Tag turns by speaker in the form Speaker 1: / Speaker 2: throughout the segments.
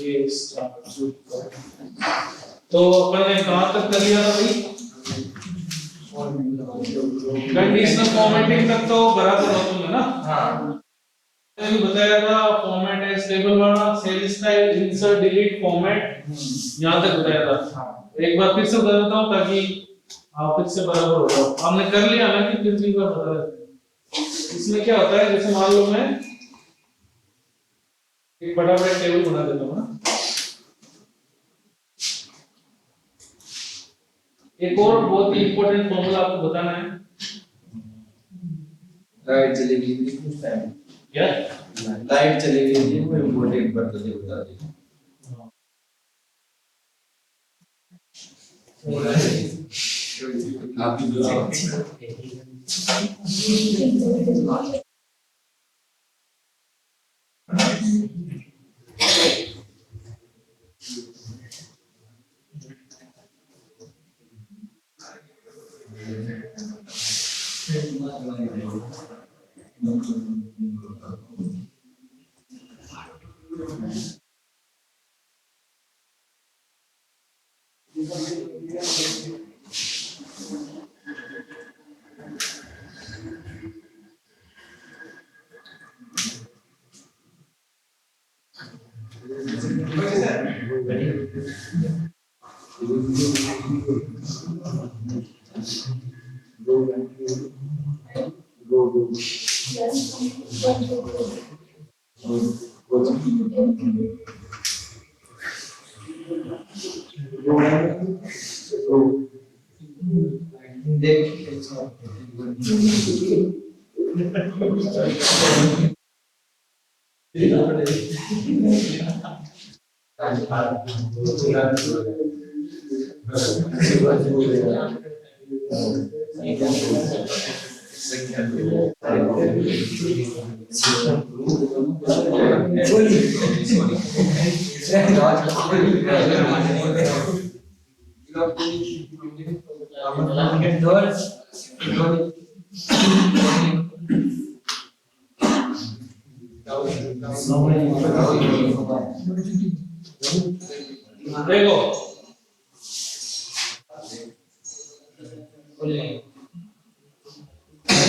Speaker 1: ये तो अपन ने कहां तक कर लिया था भाई? कंडीशनल फॉर्मेटिंग तक तो बराबर हो तुमने ना? हाँ मैंने बताया था फॉर्मेट एज टेबल वाला, cell style, insert, delete, format, यहां तक बताया था। एक बार फिर से बता देता हूं ताकि आप फिर से बराबर हो जाओ। आपने कर लिया ना कि फिर भी एक बार बता देते हैं। इसमें क्या होता है, जैसे मान लो मैं एक बड़ा बड़ा टेबल बना देता हूं ना। एक और बहुत ही इंपॉर्टेंट फॉर्मूला आपको बताना है।
Speaker 2: लाइट चलेगी कुछ टाइम
Speaker 1: क्या
Speaker 2: लाइट चलेगी ये कोई इम्पोर्टेंट बात तो बता दे। आपकी
Speaker 1: देखो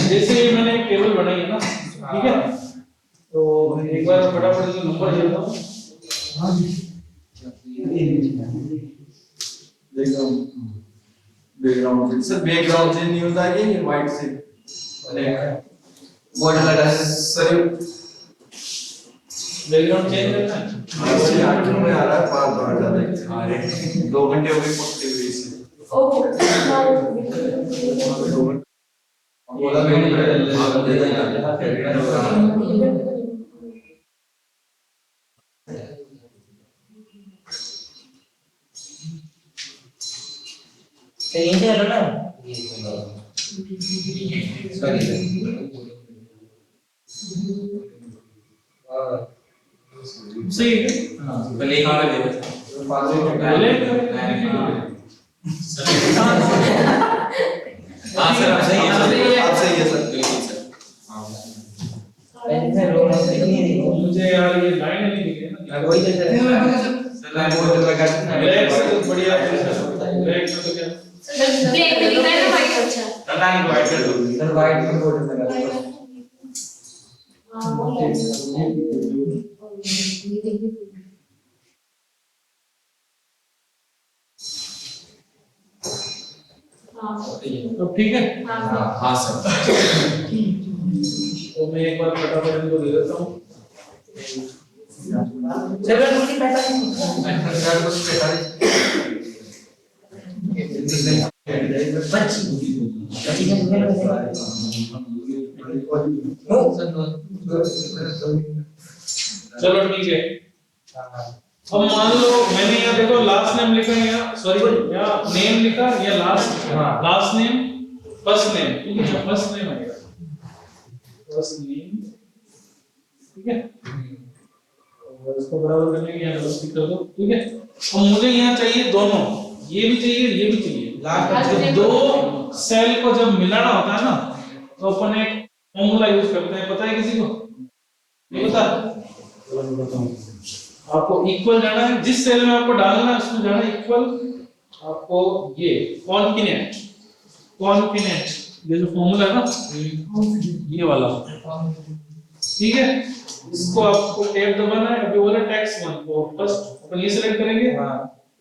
Speaker 1: जैसे ये मैंने एक टेबल बनाई है ना, ठीक है? तो एक बार फटाफट से नंबर देता हूं।
Speaker 2: बैकग्राउंड सर बैकग्राउंड से नहीं होता है ये व्हाइट से बॉर्डर लगा है सर।
Speaker 1: बैकग्राउंड चेंज करना है।
Speaker 2: इससे 8 में आ रहा है 5 बार ज्यादा आ रहे हैं 2 घंटे हो गए पकते हुए इसे बोला मैंने आप दे
Speaker 3: ये है ना
Speaker 1: सही है।
Speaker 2: पहले ही हां ले हां सर आप सही है आप सही है सर बिल्कुल सर।
Speaker 1: मुझे यार ये लाइन नहीं दिख रही ना।
Speaker 3: वही
Speaker 2: सर लाइन बोर्ड लगा
Speaker 1: ब्लैक से तो बढ़िया ब्लैक में तो क्या
Speaker 4: ब्लैक में दिख रहा है ना व्हाइट। अच्छा
Speaker 2: लाइन व्हाइट कर दो
Speaker 3: सर वाइट में बॉर्डर लगा
Speaker 4: हां वो
Speaker 1: तो ठीक है।
Speaker 2: हां हां सर।
Speaker 1: तो मैं एक बार फटाफट इनको दे देता हूं।
Speaker 3: चलो मुझे पैसा
Speaker 1: चलो ठीक है। अब मान लो मैंने यहाँ देखो लास्ट नेम लिखा है, यहाँ सॉरी यहाँ नेम लिखा या लास्ट नेम फर्स्ट नेम, ठीक है? फर्स्ट नेम आएगा फर्स्ट नेम, ठीक है? और इसको बराबर करने के यहाँ व्यवस्थित कर दो, ठीक है? अब मुझे यहाँ चाहिए दोनों, ये भी चाहिए ये भी चाहिए। जब दो सेल को जब मिलाना होता है ना तो अपन एक फॉर्मूला यूज करते हैं, पता है किसी को? नहीं पता? चलो मैं बताऊं। आपको इक्वल जाना है, जिस सेल में आपको डालना है उसमें जाना है इक्वल। आपको ये कॉन्फिनेंट ये जो फॉर्मूला है ना ये वाला, ठीक है, इसको आपको टैब दबाना है। अभी बोला टैक्स 1 को फर्स्ट अपन ये सिलेक्ट करेंगे,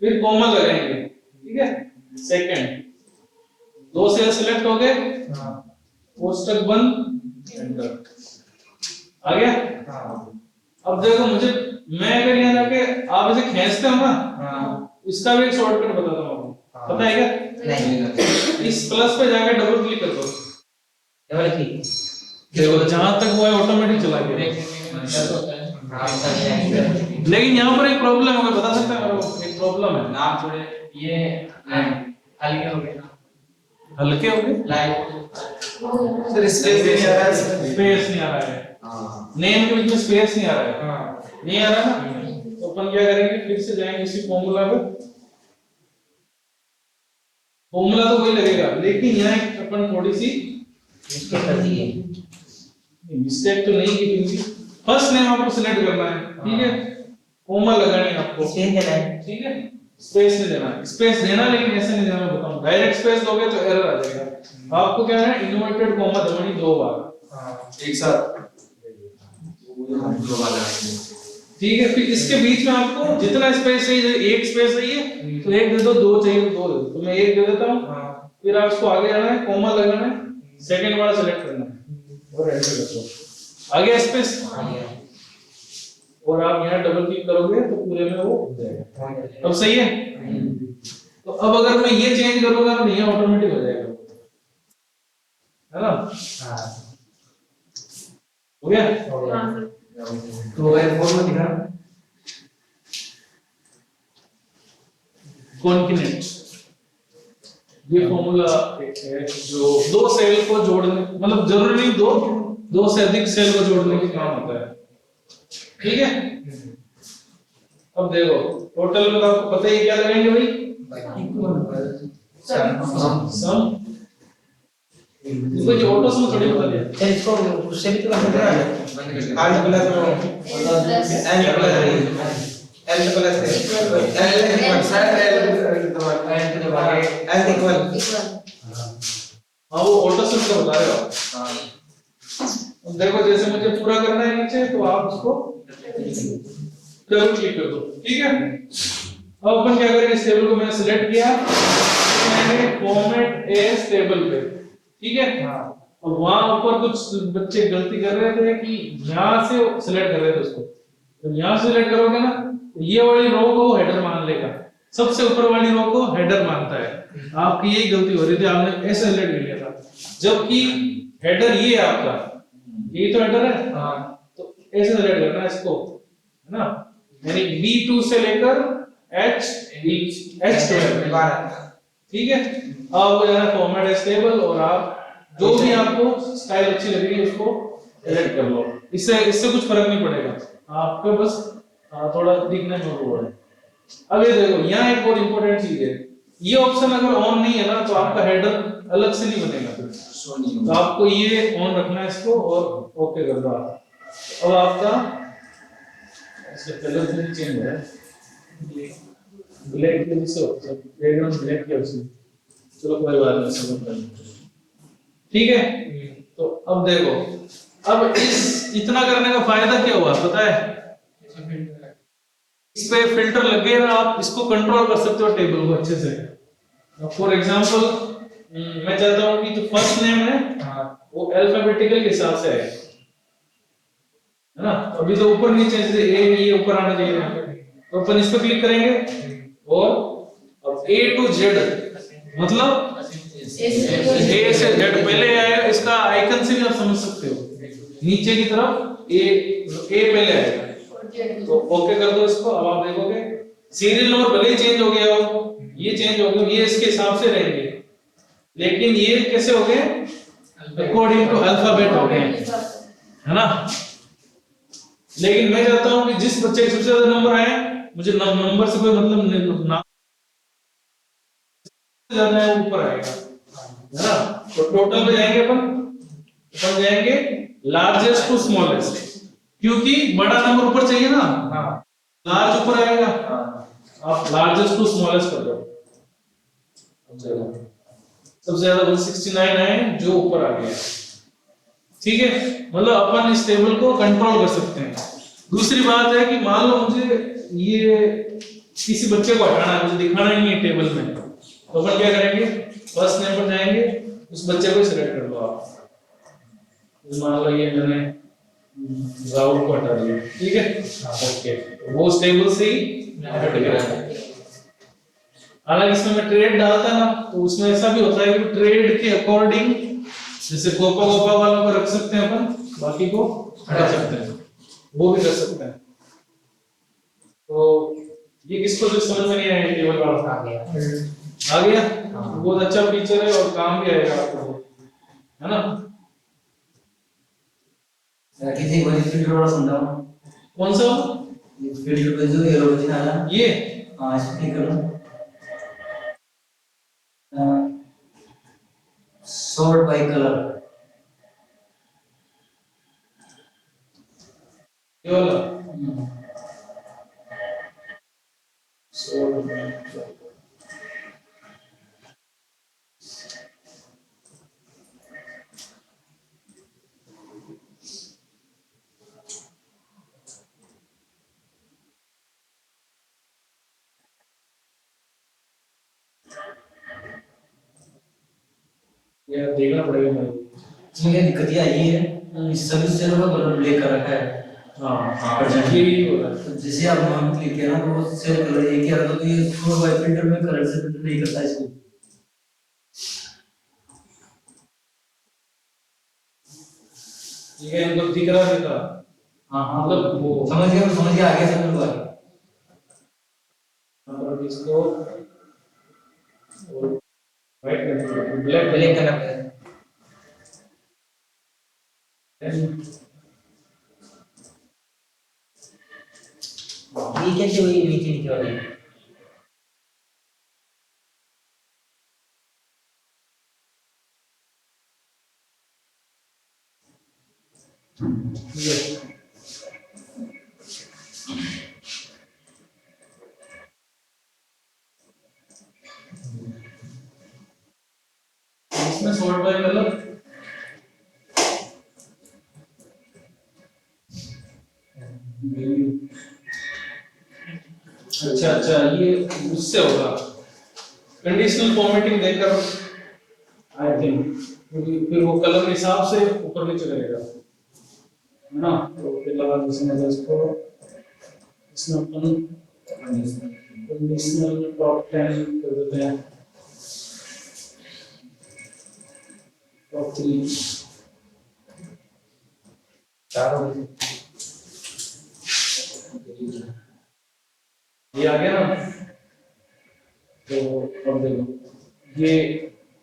Speaker 1: फिर कॉमा लगाएंगे, ठीक है। सेकंड 2 सेल सिलेक्ट हो गए, कोष्टक बंद, एंटर आ गया। अब देखो मुझे, मैं अगर यहाँ जाके आप इसे खींचते हो ना, इसका भी एक शॉर्टकट बताता हूँ आपको, पता है क्या?
Speaker 3: नहीं,
Speaker 1: इस प्लस पे जाके डबल क्लिक कर दो,
Speaker 3: डबल क्लिक,
Speaker 1: देखो जहां तक वो है ऑटोमेटिक चला गया। लेकिन यहाँ पर एक प्रॉब्लम है, बता सकते हैं एक प्रॉब्लम है।
Speaker 2: नाम छोड़े ये हल्के हो गए,
Speaker 1: हल्के हो गए,
Speaker 2: सर स्पेस नहीं आ रहा है,
Speaker 1: स्पेस नहीं आ रहा है, नेम के बीच में स्पेस नहीं आ रहा है, नहीं आ रहा ना, तो अपन क्या करेंगे, फिर से जाएंगे इसी फॉर्मूला पे। फॉर्मूला तो वही लगेगा, लेकिन यहाँ एक अपन थोड़ी सी
Speaker 3: मिस्टेक कर दी है।
Speaker 1: मिस्टेक तो नहीं की, फिर भी फर्स्ट नेम आपको सिलेक्ट करना है, ठीक है, कॉमा लगानी है आपको,
Speaker 3: स्पेस देना है,
Speaker 1: ठीक है, स्पेस नहीं देना, स्पेस देना लेकिन ऐसे नहीं देना, मैं बताऊं। डायरेक्ट स्पेस दोगे तो एरर आ जाएगा। आपको क्या है, इन्वर्टेड कॉमा दबानी 2 बार
Speaker 2: एक साथ दो बार,
Speaker 1: ठीक है। फिर इसके बीच में आपको जितना स्पेस चाहिए, एक स्पेस चाहिए तो एक दे दो, 2 चाहिए तो 2 दे दो, तो मैं 1 दे देता हूं। फिर आप इसको आगे जाना है, कॉमा लगाना है, सेकंड वाला सेलेक्ट करना है और एंटर कर दो, आ गया स्पेस। और आप यहाँ डबल क्लिक करोगे तो पूरे में वो हो जाएगा। अब सही है। तो अब अगर मैं ये चेंज करूंगा तो ये ऑटोमेटिक हो जाएगा, है ना? हो गया।
Speaker 3: तो एयरपोर्ट में दिखा
Speaker 1: कॉन्टिनेंट, ये फॉर्मूला है जो 2 सेल को जोड़ने, मतलब जरूरी नहीं 2 से अधिक सेल को जोड़ने के काम होता है, ठीक है। अब देखो टोटल में तो आपको पता ही क्या लगाएंगे भाई, सम। इसको जो ऑटो सम थोड़ी बता दिया,
Speaker 3: सर इसको उससे भी तो कर सकते हैं, R plus N plus L plus L equal.
Speaker 1: हाँ वो ऑटो सम का बता रहे हो। अब देखो जैसे मुझे पूरा करना है नीचे, तो आप उसको डबल क्लिक कर दो, ठीक है। अब अपन क्या करेंगे, इस टेबल को मैंने सिलेक्ट किया, मैंने फॉर्मेट एज टेबल पे, ठीक है। और वहां ऊपर कुछ बच्चे गलती कर रहे थे कि यहां से सिलेक्ट कर रहे थे उसको, तो यहां से सिलेक्ट करोगे ना तो ये वाली रो को हेडर मान लेगा, सबसे ऊपर वाली रो को हेडर मानता है। आपकी यही गलती हो रही थी, आपने ऐसे सिलेक्ट कर लिया था, जबकि हेडर ये है आपका, ये तो हेडर है, तो ऐसे सिलेक्ट करना है इसको, है ना, यानी B2 से लेकर H12, ठीक है। आपको जाना फॉर्मेट एज टेबल और आप जो भी आपको स्टाइल अच्छी लगेगी उसको सेलेक्ट कर लो, इससे कुछ फर्क नहीं पड़ेगा, आपको बस थोड़ा दिखने में वो है। अब ये देखो यहाँ एक और इंपॉर्टेंट चीज है, ये ऑप्शन अगर ऑन नहीं है ना तो आपका हेडर अलग से नहीं बनेगा, तो आपको ये ऑन रखना है इसको और ओके कर दो। अब आपका इसका कलर भी चेंज हो रहा है, ब्लैक के जैसे होता है, बैकग्राउंड ब्लैक के वैसे, चलो कोई बात नहीं, सब कर लेंगे, ठीक है। तो अब देखो, अब इतना करने का फायदा क्या हुआ पता है, इस पे फिल्टर लग गए ना, आप इसको कंट्रोल कर सकते हो टेबल को अच्छे से। फॉर एग्जांपल मैं चाहता हूं कि जो फर्स्ट नेम है वो अल्फाबेटिकल के हिसाब से है ना, अभी तो ऊपर नीचे जैसे ए ये ऊपर आना चाहिए, तो अपन इस पे क्लिक करेंगे और अब A to Z, मतलब A से Z पहले आएगा, इसका आइकन से भी आप समझ सकते हो, नीचे की तरफ A पहले आएगा, तो ओके कर दो इसको। अब आप देखोगे सीरियल नंबर भले ही चेंज हो गया हो, ये चेंज हो गया, ये इसके हिसाब से रहेंगे, लेकिन ये कैसे हो गए, अकॉर्डिंग टू अल्फाबेट हो गए, है ना। लेकिन मैं चाहता हूं कि जिस बच्चे के सबसे ज्यादा नंबर आए, मुझे नंबर से कोई मतलब नहीं, नाम ज्यादा है ऊपर आएगा, है ना। तो टोटल पे जाएंगे अपन जाएंगे लार्जेस्ट टू स्मॉलेस्ट, क्योंकि बड़ा नंबर ऊपर चाहिए ना, लार्ज ऊपर आएगा,
Speaker 3: हाँ
Speaker 1: आप लार्जेस्ट टू स्मॉलेस्ट कर दो। सबसे ज्यादा 169 है जो ऊपर आ गया। ठीक है, मतलब अपन इस टेबल को कंट्रोल कर सकते हैं। दूसरी बात है कि मान लो मुझे ये किसी बच्चे को हटाना है, मुझे दिखाना ही नहीं है टेबल में, तो अपन क्या करेंगे, फर्स्ट नेम पर जाएंगे, उस बच्चे को सिलेक्ट कर लो आप। मान लो ये मैंने राहुल को हटा दिया, ठीक है, ओके, वो उस टेबल से ही हट गया। हालांकि इसमें मैं ट्रेड डालता ना, तो उसमें ऐसा भी होता है कि ट्रेड के अकॉर्डिंग जैसे कोपा कोपा वालों को रख सकते हैं अपन, बाकी को हटा सकते हैं, वो भी कर सकते हैं। तो ये किसको जो समझ में नहीं आया टेबल वाला आ गया, बहुत अच्छा फीचर है और काम भी आएगा आपको, है ना।
Speaker 3: किसी वजह फिल्टर वाला समझाओ।
Speaker 1: कौन सा
Speaker 3: ये फिल्टर पे जो येलो बटन आया
Speaker 1: ये,
Speaker 3: हाँ इस पे क्लिक करो, सॉर्ट बाय कलर,
Speaker 1: ये वाला ये देखना पड़ेगा मेरे को।
Speaker 3: इसमें क्या दिक्कत ये आई है, इस सभी सेलों का कलर ब्लैक कर रखा है।
Speaker 1: हाँ ये हो रहा है।
Speaker 3: तो जैसे आप वहां पे क्लिक किया ना, तो वो सेल कलर एक ही आ रहा था, तो ये सॉर्ट बाय फिल्टर में कलर से फिल्टर नहीं करता इसको।
Speaker 1: ये मतलब दिख रहा है का,
Speaker 3: हाँ हाँ
Speaker 1: मतलब वो
Speaker 3: समझ गया आगे समझ गया।
Speaker 1: मतलब इसको व्हाइट ब्लैक
Speaker 3: ब्लैक करना पड़ेगा। ये कैसे हुई नीचे नीचे वाली?
Speaker 1: इसमें सॉर्ट बाय कलर अच्छा ये उससे होगा कंडीशनल फॉर्मेटिंग देकर, आई थिंक फिर वो कलर के हिसाब से ऊपर नीचे करेगा, है ना। तो फिर लगा दूसरे इसको, इसमें अपन कंडीशनल टॉप 10 कर देते हैं, टॉप 3 चारों ये आ गया ना। तो अब देखो ये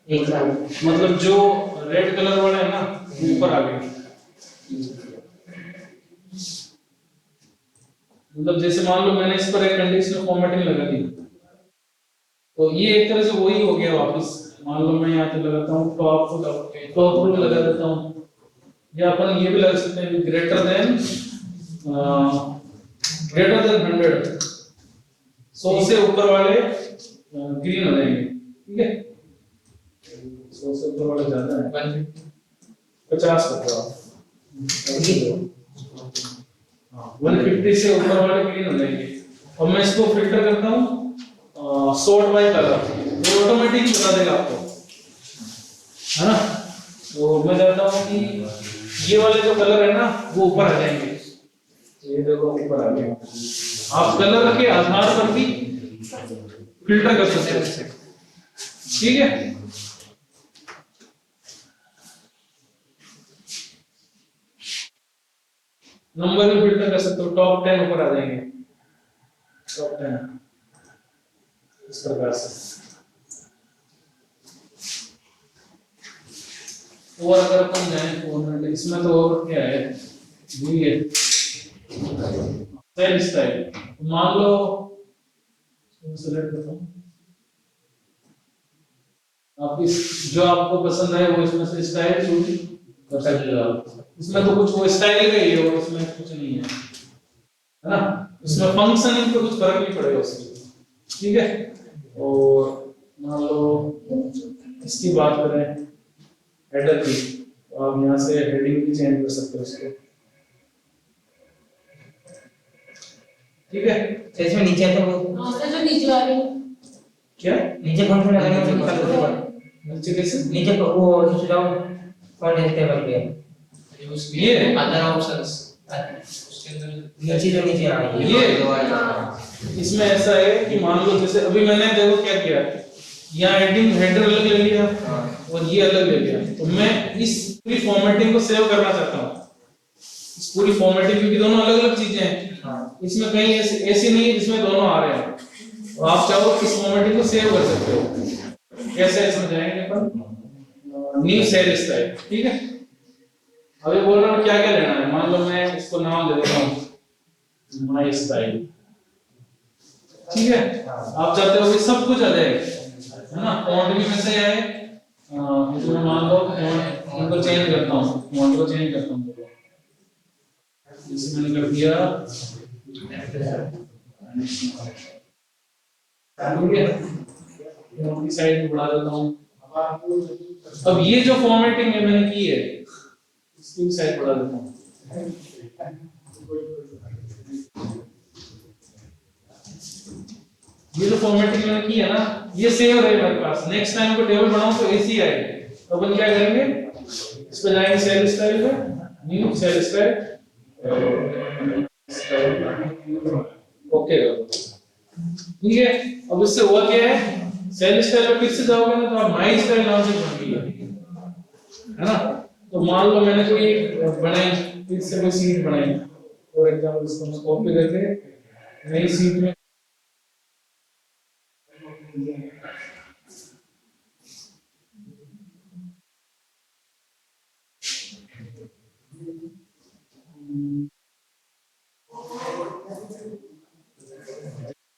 Speaker 3: एक साथ
Speaker 1: मतलब जो रेड कलर वाला है ना वो ऊपर आ गया। मतलब जैसे मान लो मैंने इस पर एक कंडीशनल फॉर्मेटिंग लगा दी, तो ये एक तरह से वही हो गया वापस। मान लो मैं यहाँ पे लगाता हूँ टॉप रूल लगा देता हूँ, या अपन ये भी लगा सकते हैं ग्रेटर देन 100, 100 से ऊपर वाले ग्रीन हो जाएंगे, ठीक है। 100 से ऊपर वाले ज्यादा है, 50 कर दो आप, 150 से ऊपर वाले ग्रीन हो जाएंगे। और मैं इसको फिल्टर करता हूँ सॉर्ट बाय कलर, ये ऑटोमेटिक बता देगा आपको, है ना। तो मैं चाहता हूँ कि ये वाले जो कलर है ना वो ऊपर आ जाएंगे, ये देखो ऊपर आ गए। आप कलर के आधार पर भी फिल्टर कर सकते हैं, ठीक है। नंबर भी फिल्टर कर सकते हो, टॉप 10 ऊपर आ जाएंगे, टॉप 10 इस प्रकार से। और अगर अपन जाए 400, इसमें तो और क्या है, ये सेल स्टाइल। मान लो सेलेक्ट करता हूं, आप इस जो आपको पसंद है वो इसमें से स्टाइल चूज कर सकते हो। इसमें तो कुछ वो स्टाइल का ही है और इसमें कुछ नहीं है, है ना। इसमें फंक्शनिंग पे कुछ फर्क नहीं पड़ेगा उसकी, ठीक है। और मान लो इसकी बात करें हेडर की, तो आप यहाँ से हेडिंग भी चेंज कर सकते हो उसको, ठीक है।
Speaker 3: तो इसमें नीचे तो वो
Speaker 4: हाँ, जो नीचे वाली
Speaker 1: क्या
Speaker 3: नीचे फंक्शन लगाने में निकाल दो।
Speaker 1: नीचे कैसे?
Speaker 3: नीचे तो वो डाउन कॉन्टेक्स्ट टेबल पे
Speaker 1: ये
Speaker 5: अदर ऑप्शंस उसके अंदर
Speaker 3: नीचे जो नीचे आ रही
Speaker 1: ये
Speaker 4: हाँ।
Speaker 1: इसमें ऐसा है कि मान लो जैसे अभी मैंने देखो क्या किया, यहाँ हेडिंग हेडर अलग ले लिया और ये अलग ले लिया, तो मैं इस पूरी फॉर्मेटिंग को सेव करना चाहता हूँ, इस पूरी फॉर्मेटिंग, क्योंकि दोनों अलग अलग चीजें हैं, इसमें कहीं ऐसी नहीं है जिसमें दोनों आ रहे हैं, तो आप चाहो इस फॉर्मेटिंग को सेव कर सकते हो। कैसे इसमें जाएंगे अपन, न्यू सेल स्टाइल, ठीक है। अभी बोल रहा हूँ क्या क्या लेना है, मान लो मैं इसको नाम दे देता हूँ माई स्टाइल, ठीक है। आप चाहते हो कि सब कुछ आ जाए, है ना, फॉन्ट भी वैसे आए, इसमें मान लो फॉन्ट को चेंज करता हूँ, फॉन्ट को चेंज करता हूँ, जैसे मैंने कर दिया, ठीक है, फॉन्ट की साइज बढ़ा देता हूँ। अब ये जो फॉर्मेटिंग है मैंने की है, इसकी साइज बढ़ा देता हूँ, ये जो फॉर्मेटिंग मैंने की है ना, ये सेव रहे मेरे पास, नेक्स्ट टाइम को टेबल बनाऊं तो ऐसी आएगी। तो अपन क्या करेंगे, इस पे जाएंगे सेल स्टाइल पे, न्यू सेल स्टाइल, ओके, ठीक है। अब इससे हुआ क्या है, सेल स्टाइल पे फिर से जाओगे ना तो आप माई स्टाइल नाम से बनाइए, है ना। तो मान लो मैंने कोई बनाई, फिर से कोई सीट बनाई, फॉर एग्जांपल इसको मैं कॉपी करके नई सीट में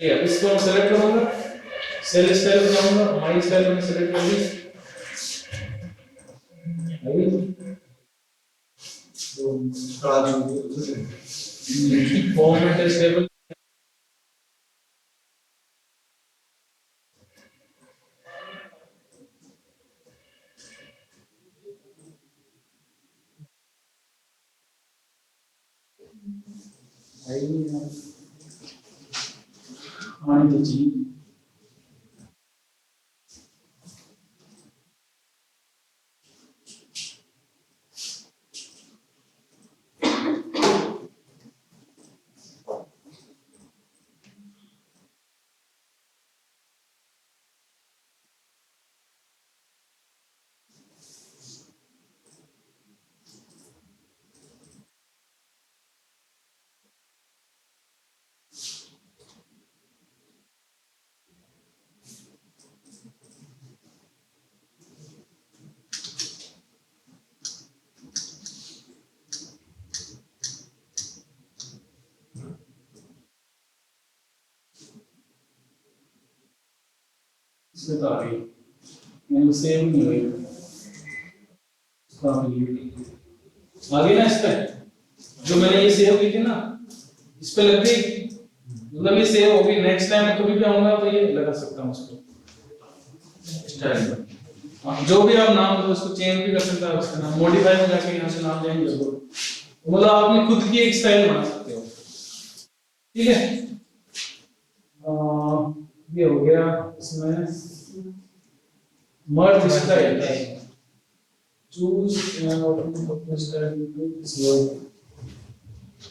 Speaker 1: ये इसको मैं सेलेक्ट करूंगा, सेल स्टाइल पे जाऊंगा, माई स्टाइल में सेलेक्ट कर ली, फॉर्मेट टेबल, मान लीजिए इसमें तो आ गई, मैंने सेव नहीं हुई, आगे ना इस पे जो मैंने ये सेव की थी ना, इस पे लग गई, मतलब ये सेव होगी, नेक्स्ट टाइम मैं कभी भी आऊंगा तो ये लगा सकता हूँ उसको स्टाइल पे। जो भी आप नाम दो उसको चेंज भी कर सकते हैं, उसका नाम मॉडिफाई में जाके यहाँ से नाम चेंज कर दो, मतलब आप अपनी खुद की एक स्टाइल बना सकते हो, ठीक है। ये हो गया इसमें मर्ज style, choose an open style into this word,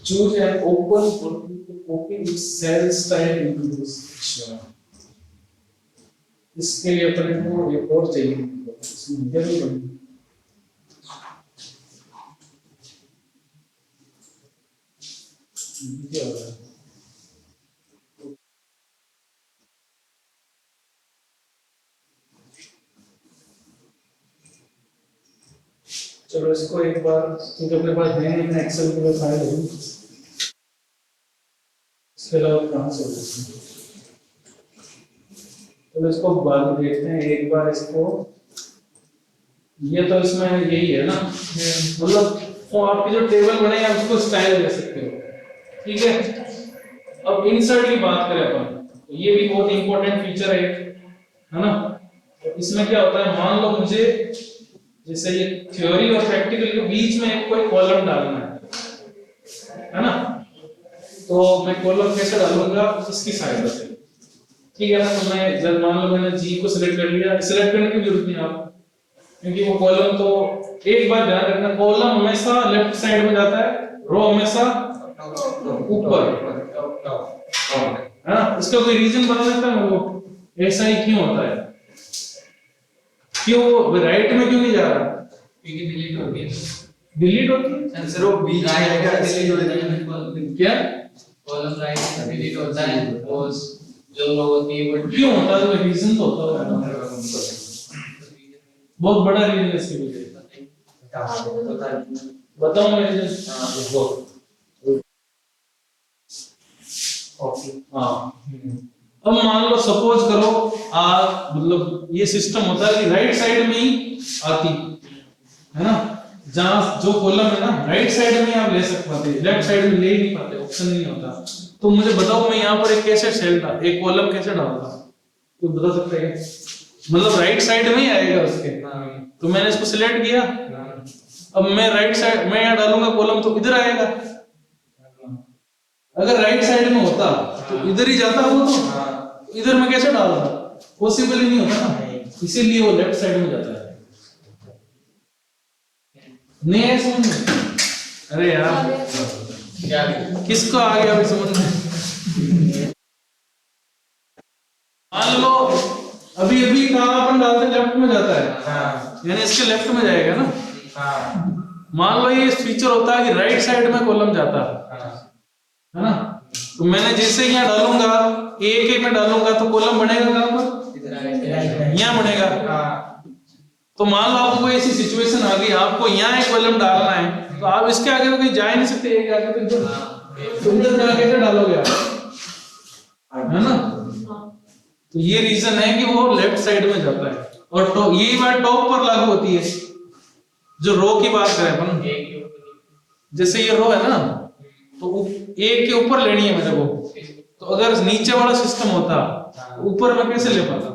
Speaker 1: choose an open to copy its cell style into this picture। इसके लिए अपने को एक और चाहिए, इसमें क्या नहीं बनी, क्या हो रहा है, चलो इसको एक बार, क्योंकि अपने पास है नहीं एक्सेल की फाइल है, इसके अलावा कहाँ से होगा, तो इसको बाद में देखते हैं एक बार इसको। ये तो इसमें यही है ना, मतलब तो आपकी जो टेबल बने आप उसको स्टाइल दे सकते हो, ठीक है। अब इंसर्ट की बात करें अपन, तो ये भी बहुत इंपॉर्टेंट फीचर है ना। तो इसमें क्या होता है, मान लो मुझे जैसे ये थ्योरी और प्रैक्टिकल के बीच में एक कोई कॉलम डालना है ना, तो मैं कॉलम कैसे डालूंगा, इसकी सहायता से, ठीक है ना। तो मैं जब मान लो मैंने जी को सिलेक्ट कर लिया, सिलेक्ट करने की जरूरत नहीं आप, क्योंकि वो कॉलम तो एक बार ध्यान रखना, कॉलम हमेशा लेफ्ट साइड में जाता है, रो हमेशा ऊपर, है ना। इसका कोई रीजन बता सकता है वो ऐसा ही क्यों होता है, क्यों राइट में क्यों नहीं जा रहा,
Speaker 5: क्योंकि डिलीट हो गया,
Speaker 1: डिलीट होती है
Speaker 2: सर वो बीच में आएगा इसलिए
Speaker 1: क्या,
Speaker 5: कॉलम राइट से डिलीट होता है, और जो रो होती है वो
Speaker 1: क्यों होता है, तो रीजन तो होता है, बहुत बड़ा रीजन है इसके पीछे, बताओ मैं रीजन। हाँ, अब मान लो सपोज करो आप, मतलब ये सिस्टम होता है कि राइट साइड में ही आती है ना, जहां जो कॉलम है ना राइट साइड में आप ले सकते पाते, लेफ्ट साइड में ले ही नहीं पाते, ऑप्शन नहीं होता। तो मुझे बताओ मैं यहाँ पर एक कैसे सेल था, एक कॉलम कैसे डालता, कोई बता सकता है, मतलब राइट साइड में ही आएगा उसके, तो मैंने इसको सिलेक्ट किया, अब मैं राइट साइड मैं यहाँ डालूंगा कॉलम तो इधर आएगा, अगर राइट साइड में होता तो इधर ही जाता वो, तो इधर में कैसे डालता, पॉसिबल ही नहीं होता ना, इसीलिए वो लेफ्ट साइड में जाता है। नहीं है समझ में, अरे यार
Speaker 5: क्या
Speaker 1: किसको आ गया अभी समझ में। मान लो अभी अभी कहाँ अपन डालते लेफ्ट में जाता है, यानी इसके लेफ्ट में जाएगा ना। मान लो ये फीचर होता है कि राइट साइड में कॉलम जाता है ना, तो मैंने जैसे यहाँ डालूंगा एक में डालूंगा तो कॉलम बनेगा कहाँ पर, यहाँ बनेगा। तो मान लो आपको कोई ऐसी सिचुएशन आ गई, आपको यहाँ एक कॉलम डालना है, तो आप इसके आगे तो कहीं जा ही नहीं सकते, एक आगे तो इधर जगह कैसे डालोगे आप, है ना। तो ये रीजन है कि वो लेफ्ट साइड में जाता है, और ये बात टॉप पर लागू होती है, जो रो की बात करें अपन, जैसे ये रो है ना, तो एक के ऊपर लेनी है मेरे को, तो अगर नीचे वाला सिस्टम होता ऊपर में कैसे ले पाता,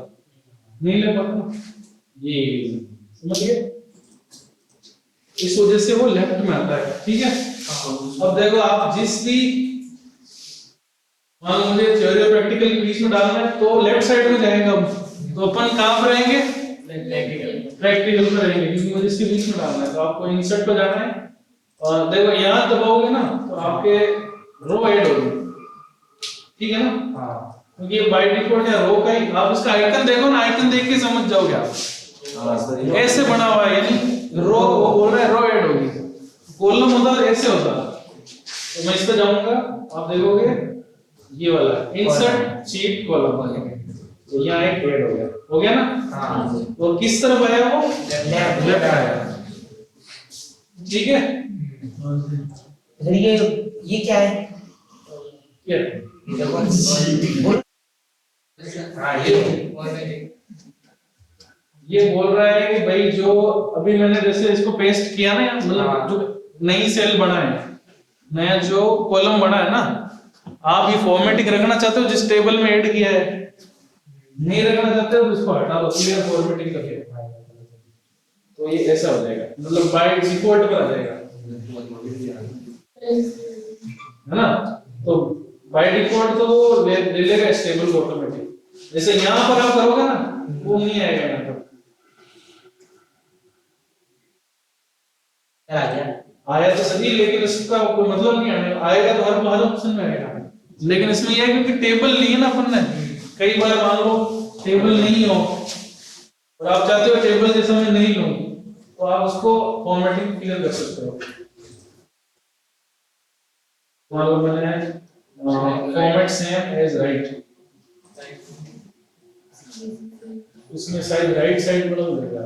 Speaker 1: नहीं ले पाता, ये समझ गए, इस वजह से वो लेफ्ट में आता है, ठीक है। अब देखो आप जिस भी, मान लो मुझे थ्योरी और प्रैक्टिकल के बीच में डालना है तो लेफ्ट साइड में जाएगा, तो अपन कहां पर रहेंगे, प्रैक्टिकल पर रहेंगे, क्योंकि मुझे इसके बीच में डालना है। तो आपको इंसर्ट पर जाना है, और देखो यहां दबाओगे ना तो आपके रो ऐड होगी, ठीक है ना। क्योंकि ये बाय डिफॉल्ट है रो का ही, आप इसका आइकन देखो ना, आइकन देख के समझ जाओगे आप, ऐसे बना हुआ है, यानी रो वो बोल रहा है रो ऐड होगी, कॉलम होता ऐसे होता। तो मैं इस पे जाऊंगा, आप देखोगे ये वाला इंसर्ट शीट कॉलम, तो यहाँ एक ऐड हो गया ना। और किस तरफ आया वो, लेफ्ट आया, ठीक है।
Speaker 3: ये क्या है,
Speaker 1: ये ये बोल रहा है कि भाई जो अभी मैंने जैसे इसको पेस्ट किया ना, मतलब जो नई सेल बना है, नया जो कॉलम बना है ना, आप ये फॉर्मेटिंग रखना चाहते हो जिस टेबल में ऐड किया है, नहीं रखना चाहते हो तो इसको हटा दो, क्लियर फॉर्मेटिंग करके, तो ये ऐसा हो जाएगा, मतलब बाय डिफॉल्ट पर आ जाएगा, है ना। तो बाय डिफॉल्ट तो वो ले लेगा इस टेबल को ऑटोमेटिक, जैसे यहाँ पर आप करोगे ना वो नहीं आएगा यहाँ पर, आया तो सही, लेकिन इसका कोई मतलब नहीं आएगा, तो हर ऑप्शन में आएगा, लेकिन इसमें यह है क्योंकि टेबल ली है ना अपन ने, कई बार मान लो टेबल नहीं हो और आप चाहते हो टेबल जैसा मैं नहीं लूं, तो आप उसको फॉर्मेटिंग क्लियर कर सकते हो। मान लो मैंने फॉर्मेट सेम एज राइट, उसमें साइड राइट साइड बदल देगा,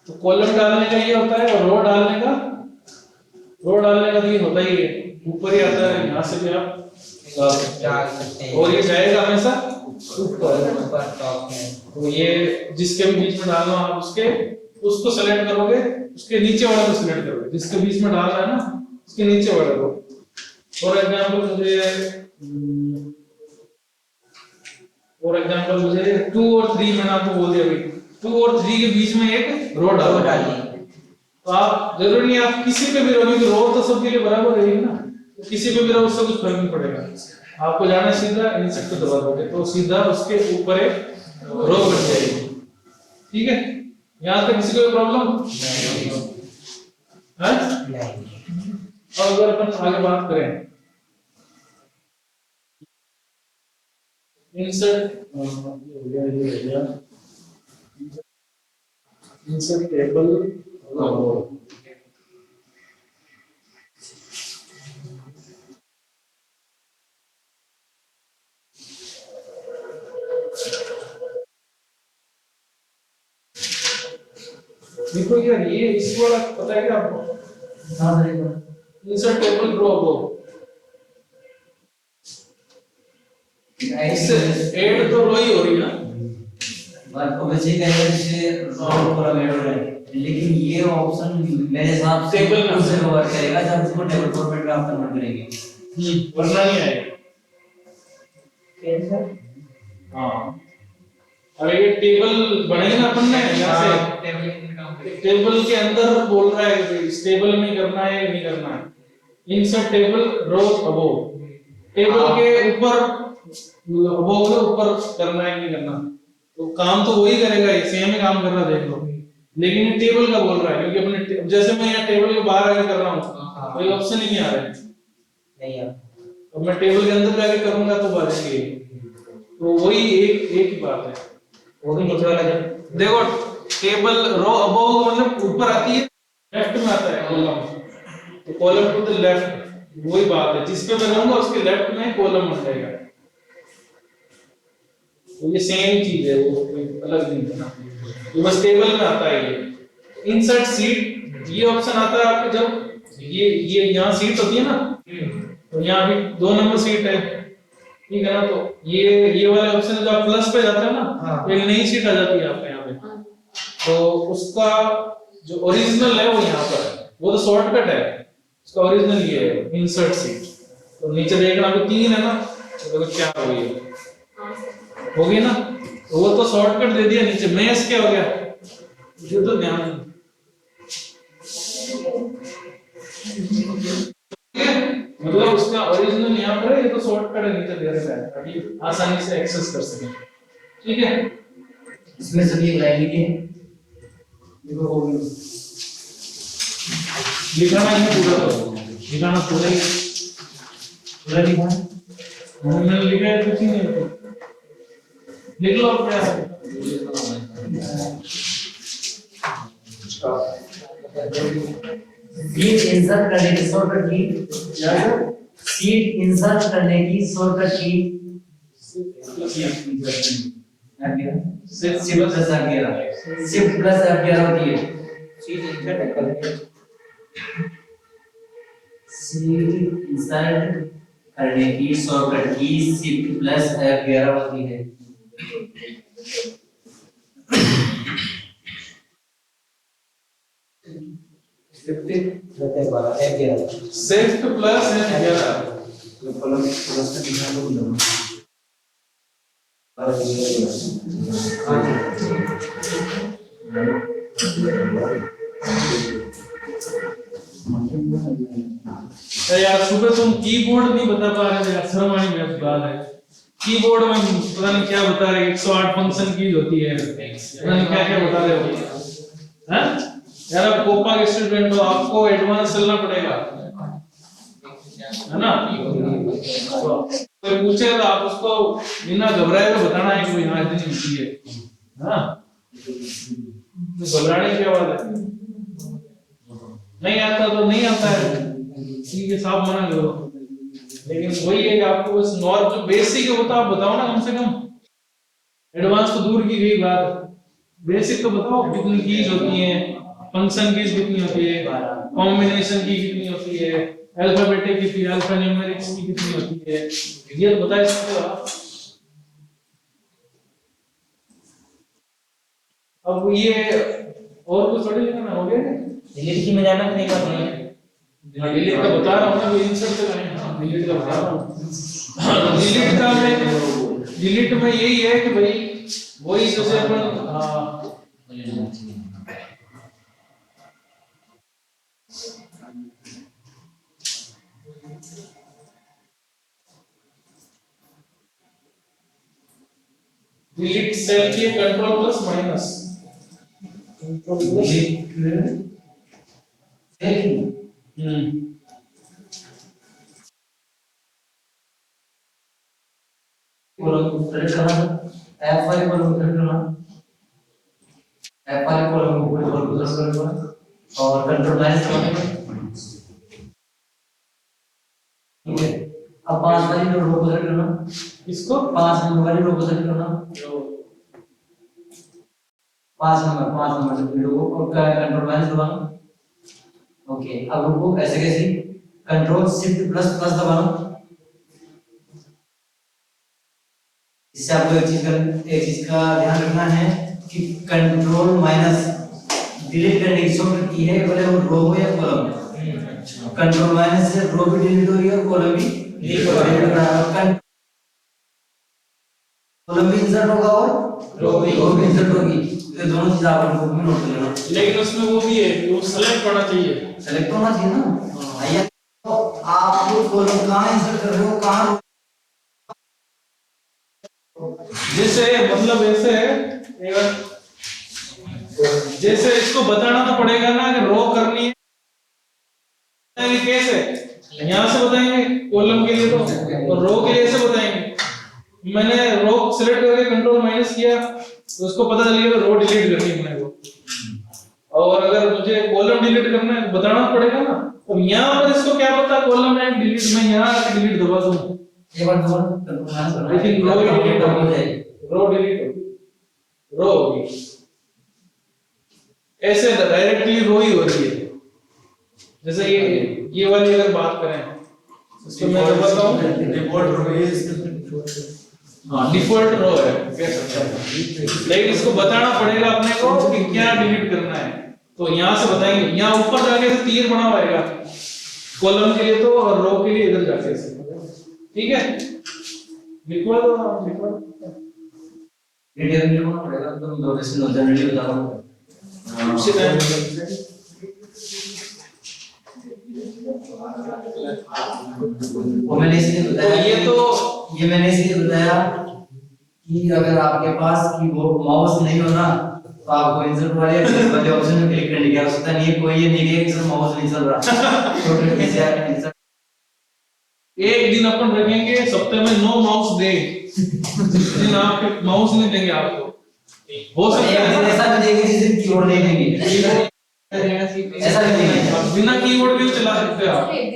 Speaker 1: तो कॉलम डालने का ये होता है, और रो डालने का तो ये होता ही है, ऊपर ही आता है, यहाँ से भी आप डाल सकते हैं, और ये जाएगा हमेशा
Speaker 3: ऊपर टॉप में।
Speaker 1: तो ये जिसके भी बीच में डालना आप उसको सेलेक्ट करोगे, उसके नीचे वाले को सेलेक्ट करोगे, जिसके बीच में डालना है ना उसके नीचे वाले को। फॉर एग्जांपल मुझे 2 और 3 मैंने आपको बोल दिया भाई 2 और 3 के बीच में एक रो डालो। तो आप जरूरी नहीं आप किसी पे भी रहो, क्योंकि रो तो सबके लिए बराबर रहेगी ना, तो किसी पे भी रहो उससे कुछ फर्क नहीं पड़ेगा। आपको जाना सीधा इंसर्ट को दबा दोगे तो सीधा उसके ऊपर एक रो बन जाएगी। ठीक है, यहाँ तक किसी को प्रॉब्लम है? और अगर अपन आगे बात करें इंसर्ट टेबल देखो यार, ये इसको वाला पता है क्या आपको? इंसर्ट टेबल रो वो इससे ऐड तो रो ही हो रही है ना,
Speaker 6: बात वैसे ही कहेगा जैसे रो पूरा ऐड हो रहा है, लेकिन ये ऑप्शन मेरे हिसाब से
Speaker 1: टेबल में
Speaker 6: उसे वर्क करेगा जब उसको टेबल फॉर्मेट में आप कन्वर्ट करेंगे,
Speaker 1: वरना नहीं आएगा। हाँ, अब ये टेबल बनेगा ना अपन ने यहाँ से टेबल के अंदर बोल रहा है कि इस टेबल में करना है नहीं करना है। Insert table row above, table के ऊपर अबोव के ऊपर करना है नहीं करना, तो काम तो वही करेगा, ये सेम ही काम कर रहा है देख लो, लेकिन ये टेबल का बोल रहा है क्योंकि अपने जैसे मैं यहाँ टेबल के बाहर आके कर रहा हूँ कोई ऑप्शन ही नहीं आ रहा है,
Speaker 3: नहीं है।
Speaker 1: अब मैं टेबल के अंदर जाके करूंगा तो बचेंगे, तो वही एक ही बात है।
Speaker 3: वो भी नीचे वाला जब
Speaker 1: देखो टेबल रो अबोव मतलब ऊपर आती है, लेफ्ट में आता है कॉलम, तो कॉलम टू द लेफ्ट वही बात है, जिस पे मैं रहूंगा उसके लेफ्ट में कॉलम बन जाएगा। तो ये सेम चीज है, वो कोई अलग नहीं है ना, ये बस टेबल में आता है। ये इंसर्ट सीट ये ऑप्शन आता है आपके जब ये यहाँ सीट होती है ना, तो यहाँ भी 2 नंबर सीट है, ठीक है ना, तो ये वाले ऑप्शन है, जब प्लस पे जाता है ना एक नई सीट आ जाती है आपके यहाँ पे, तो उसका जो ओरिजिनल है वो यहाँ पर है, वो तो शॉर्टकट है, उसका ओरिजिनल ये है इंसर्ट सीट। तो नीचे देखना अभी 3 है ना, तो देखो क्या हो गई होगी ना, तो वो तो शॉर्टकट दे दिया नीचे, मैस क्या हो गया ये तो ध्यान मतलब उसका ओरिजिनल यहाँ पर है, ये तो शॉर्टकट है नीचे दे रखा है ताकि आसानी से एक्सेस कर सकें। ठीक है,
Speaker 6: इसमें सभी लाइन लिखे
Speaker 1: लिखाना ही पूरा तो लिखाना पूरा ही
Speaker 6: पूरा लिखा
Speaker 1: मैंने लिखा है कुछ ही नहीं है, लिख लो आप क्या है।
Speaker 6: सीट इंसर्ट करने की शॉर्टकट की सीट इंसर्ट करने की शॉर्टकट की शिफ्ट प्लस F11 होती है।
Speaker 3: सीट इंसर्ट करके
Speaker 6: सीट इंसर्ट करने की शॉर्टकट की शिफ्ट प्लस F11 होती है।
Speaker 1: शिफ्ट प्लस F11 यार सुबह तुम कीबोर्ड नहीं बता पा रहे थे यार, शर्म आनी बात है। कीबोर्ड में पता नहीं क्या बता रहे, 108 फंक्शन कीज होती है, पता नहीं क्या क्या बता रहे हो हैं यार। आप कोपा के स्टूडेंट हो, आपको एडवांस चलना पड़ेगा है ना। कोई पूछे तो आप उसको बिना घबराए हुए बताना है कि भाई हाँ इतनी होती है, हाँ घबराने की बात है। नहीं आता तो नहीं आता है, ठीक है साफ मना करो, लेकिन वही है कि आपको बस नॉर्म जो बेसिक है वो तो आप बताओ ना कम से कम, एडवांस तो दूर की गई बात, बेसिक तो बताओ कितनी कीज होती हैं, फंक्शन कीज कितनी होती है, कॉम्बिनेशन की कितनी होती है, अल्फाबेटिक की, अल्फा न्यूमेरिक्स की कितनी होती है, ये तो बता सकते हो आप। अब ये और कुछ थोड़ी लिखना हो गया
Speaker 6: डिलीट की में जाना नहीं का तुम्हें
Speaker 1: डिलीट का बता रहा हूँ ना, इंसर्ट से लाइन डिलीट का बता रहा हूँ। डिलीट में यही है कि भाई वही जैसे अपन डिलीट सेल की control plus minus
Speaker 6: column select करना F5 कॉलम सेलेक्ट करना F5 कॉलम को पूरे कॉलम को सेलेक्ट करना और कंट्रोल माइनस करना ठीक है। अब 5 वाली रो को सेलेक्ट करना,
Speaker 1: इसको
Speaker 6: 5 नंबर वाली रो को सेलेक्ट करना, 5 नंबर से रो को और कंट्रोल माइनस दबाना। ओके, अब रुको ऐसे कैसे कंट्रोल शिफ्ट प्लस प्लस दबाना। इससे आपको एक चीज का ध्यान रखना है कि कंट्रोल माइनस डिलीट करने की शॉर्टकट की है, भले वो रो हो या कॉलम। कंट्रोल माइनस से रो भी डिलीट हो रही है और कॉलम भी डिलीट हो रहा है। कॉलम भी इंसर्ट होगा और रो भी इंसर्ट होगी, तो दोनों चीज आप बुक में नोट कर लेना।
Speaker 1: लेकिन उसमें वो भी है, वो सेलेक्ट होना चाहिए।
Speaker 6: सेलेक्ट होना चाहिए ना। आइए तो आप कॉलम कहां इंसर्ट कर रहे हो, कहां
Speaker 1: जैसे मतलब ऐसे जैसे इसको बताना तो पड़ेगा ना कि रो करनी है कैसे, यहाँ से बताएंगे कॉलम के लिए तो, और रो के लिए ऐसे बताएंगे। मैंने रो सिलेक्ट करके कंट्रोल माइनस किया तो उसको पता चल गया रो डिलीट करनी है मेरे को, और अगर मुझे कॉलम डिलीट करना है बताना तो पड़ेगा ना। अब यहाँ पर इसको क्या पता कॉलम है डिलीट, मैं यहाँ डिलीट दबा दूं
Speaker 6: एक बार दोबारा कंट्रोल माइनस करना है,
Speaker 1: लेकिन रो डिलीट हो जाएगी, रो डिलीट रो होगी ऐसे डायरेक्टली रो ही हो रही है। जैसे ये वाली अगर बात करें इसको मैं दबाता हूं,
Speaker 2: डिफॉल्ट रो है इसका।
Speaker 1: हाँ डिफॉल्ट रो है कह सकते हैं, लेकिन इसको बताना पड़ेगा अपने को कि क्या डिलीट करना है। तो यहाँ से बताएंगे, यहाँ ऊपर जाके से तीर बना हुआ है कॉलम के लिए तो, और रो के लिए इधर जाके से, ठीक है। लिखवा दो लिखवा
Speaker 6: डिटेल में लिखना पड़ेगा, तो लोकेशन जनरली बता रहा हूं।
Speaker 1: उसी टाइम
Speaker 6: वो मैंने इसलिए बताया, ये मैंने इसलिए बताया कि अगर आपके पास कीबोर्ड माउस नहीं हो ना तो आपको इंसर्ट वाले ऑप्शन में क्लिक करने की आवश्यकता नहीं है। कोई ये नहीं है कि सर माउस नहीं चल रहा शॉर्टकट कैसे आप इंसर्ट।
Speaker 1: एक दिन अपन रखेंगे सप्ताह में नो माउस डे, जिस दिन आप माउस नहीं देंगे आपको, हो सकता है
Speaker 6: ऐसा भी देंगे जिस दिन कीबोर्ड नहीं देंगे, ऐसा भी नहीं है।
Speaker 1: बिना कीबोर्ड भी चला सकते हैं आप, टाइप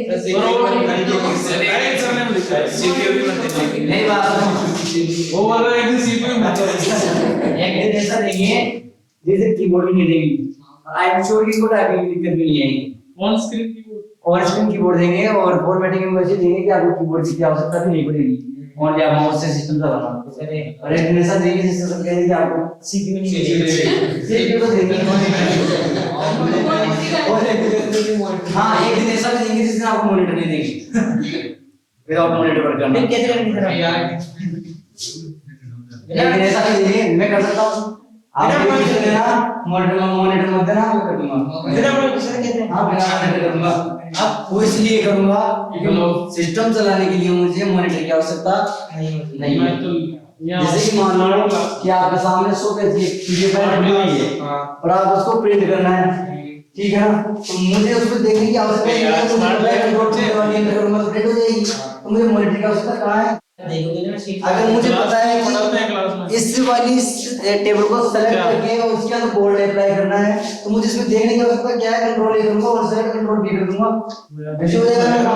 Speaker 1: करने में लिखा है
Speaker 2: सीपीयू भी मत देना।
Speaker 6: नहीं बात
Speaker 1: वो वाला एक दिन सीपीयू में
Speaker 6: एक दिन ऐसा देंगे जिस दिन कीबोर्ड नहीं देंगे। आई एम श्योर कि इनको टाइपिंग में दिक्कत भी नहीं आएगी।
Speaker 1: ऑन स्क्रीन कीबोर्ड,
Speaker 6: और स्क्रीन कीबोर्ड देंगे और फॉर्मेटिंग में वैसे देंगे कि आपको कीबोर्ड की आवश्यकता भी नहीं पड़ेगी, और या माउस से सिस्टम चलाना। और एक दिन ऐसा देंगे जिससे सब कहेंगे कि आपको सीपीयू नहीं देंगे, सीपीयू तो देंगे। हाँ एक दिन ऐसा भी देंगे जिस दिन आपको मॉनिटर नहीं देंगे, विदाउट मॉनिटर वर्क करना। कैसे करेंगे यार, एक दिन ऐसा भी देंगे, मैं कर सकता हूँ। आप मॉनिटर देना, मॉनिटर मत देना, मैं कर दूंगा। बिना मॉनिटर कैसे? हाँ बिना मॉनिटर करूंगा। अब वो इसलिए करूंगा क्योंकि सिस्टम चलाने के लिए मुझे मॉनिटर की आवश्यकता नहीं है। जैसे कि मान लो कि आपके सामने 100 पेज की पीडीएफ फाइल बनी हुई है और आप उसको प्रिंट करना है, ठीक है ना, तो मुझे उसको देखने की आवश्यकता नहीं है। तो मैं कंट्रोल से एंटर करूंगा तो प्रिंट हो जाएगी। तो मुझे मॉनिटर की आवश्यकता कहाँ है? अगर मुझे पता है कि इस वाली टेबल को सेलेक्ट करके और उसके अंदर बोल्ड अप्लाई करना है, तो मुझे इसमें देखने की आवश्यकता क्या है? कंट्रोल ए करूंगा और सेलेक्ट कंट्रोल बी कर दूंगा, ऐसे हो जाएगा मेरा काम।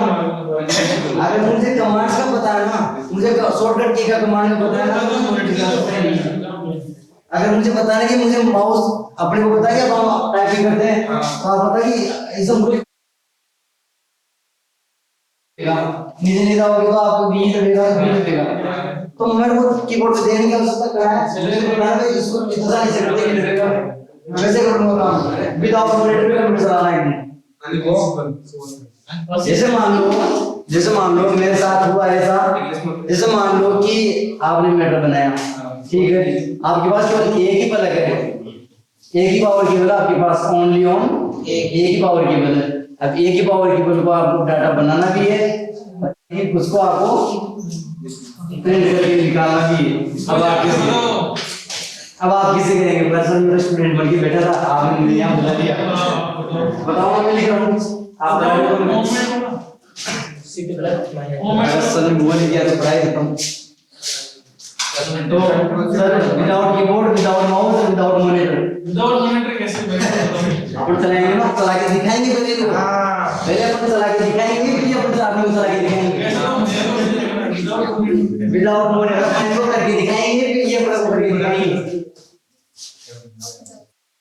Speaker 6: अगर मुझे कमांड्स का पता है ना, मुझे शॉर्टकट की का कमांड का पता है ना, तो मॉनिटर की आवश्यकता नहीं है। अगर मुझे पता है कि मुझे माउस अपने को पता है कि अब हम टाइपिंग करते हैं, तो आप पता कि इसे मुझे नीचे नहीं रहोगे तो आपको बी चलेगा, बी चलेगा। तो मेरे को कीबोर्ड पे देखने की आवश्यकता क्या है? मुझे पता है इसको कितना नहीं सकते मैं कैसे करूंगा काम विदाउट मॉनिटर पे कंप्यूटर चलाना है जैसे मान लो मेरे साथ हुआ ऐसा जैसे मान लो कि आपने मैटर बनाया ठीक है आपके पास केवल एक ही प्लग है एक ही पावर केबल आपके पास ओनली ऑन एक ही पावर केबल है अब एक ही पावर केबल को आपको डाटा बनाना भी है उसको आपको प्रिंट करके निकालना भी है अब आप किसे करेंगे पर्सनल मेरा स्टूडेंट बन के बैठा था आपने मुझे यहाँ बुला दिया बताओ मैं लिख रहा हूँ आप सर ने बोल दिया तो पढ़ाई खत्म तो sir without keyboard without mouse without monitor
Speaker 1: कैसे बैठे
Speaker 6: अपन चलाएंगे ना चला के दिखाएंगे पहले तो पहले अपन चला के दिखाएंगे फिर अपन चला के दिखाएंगे विदाउट मॉनिटर अपन को करके दिखाएंगे फिर ये अपन करके दिखाएंगे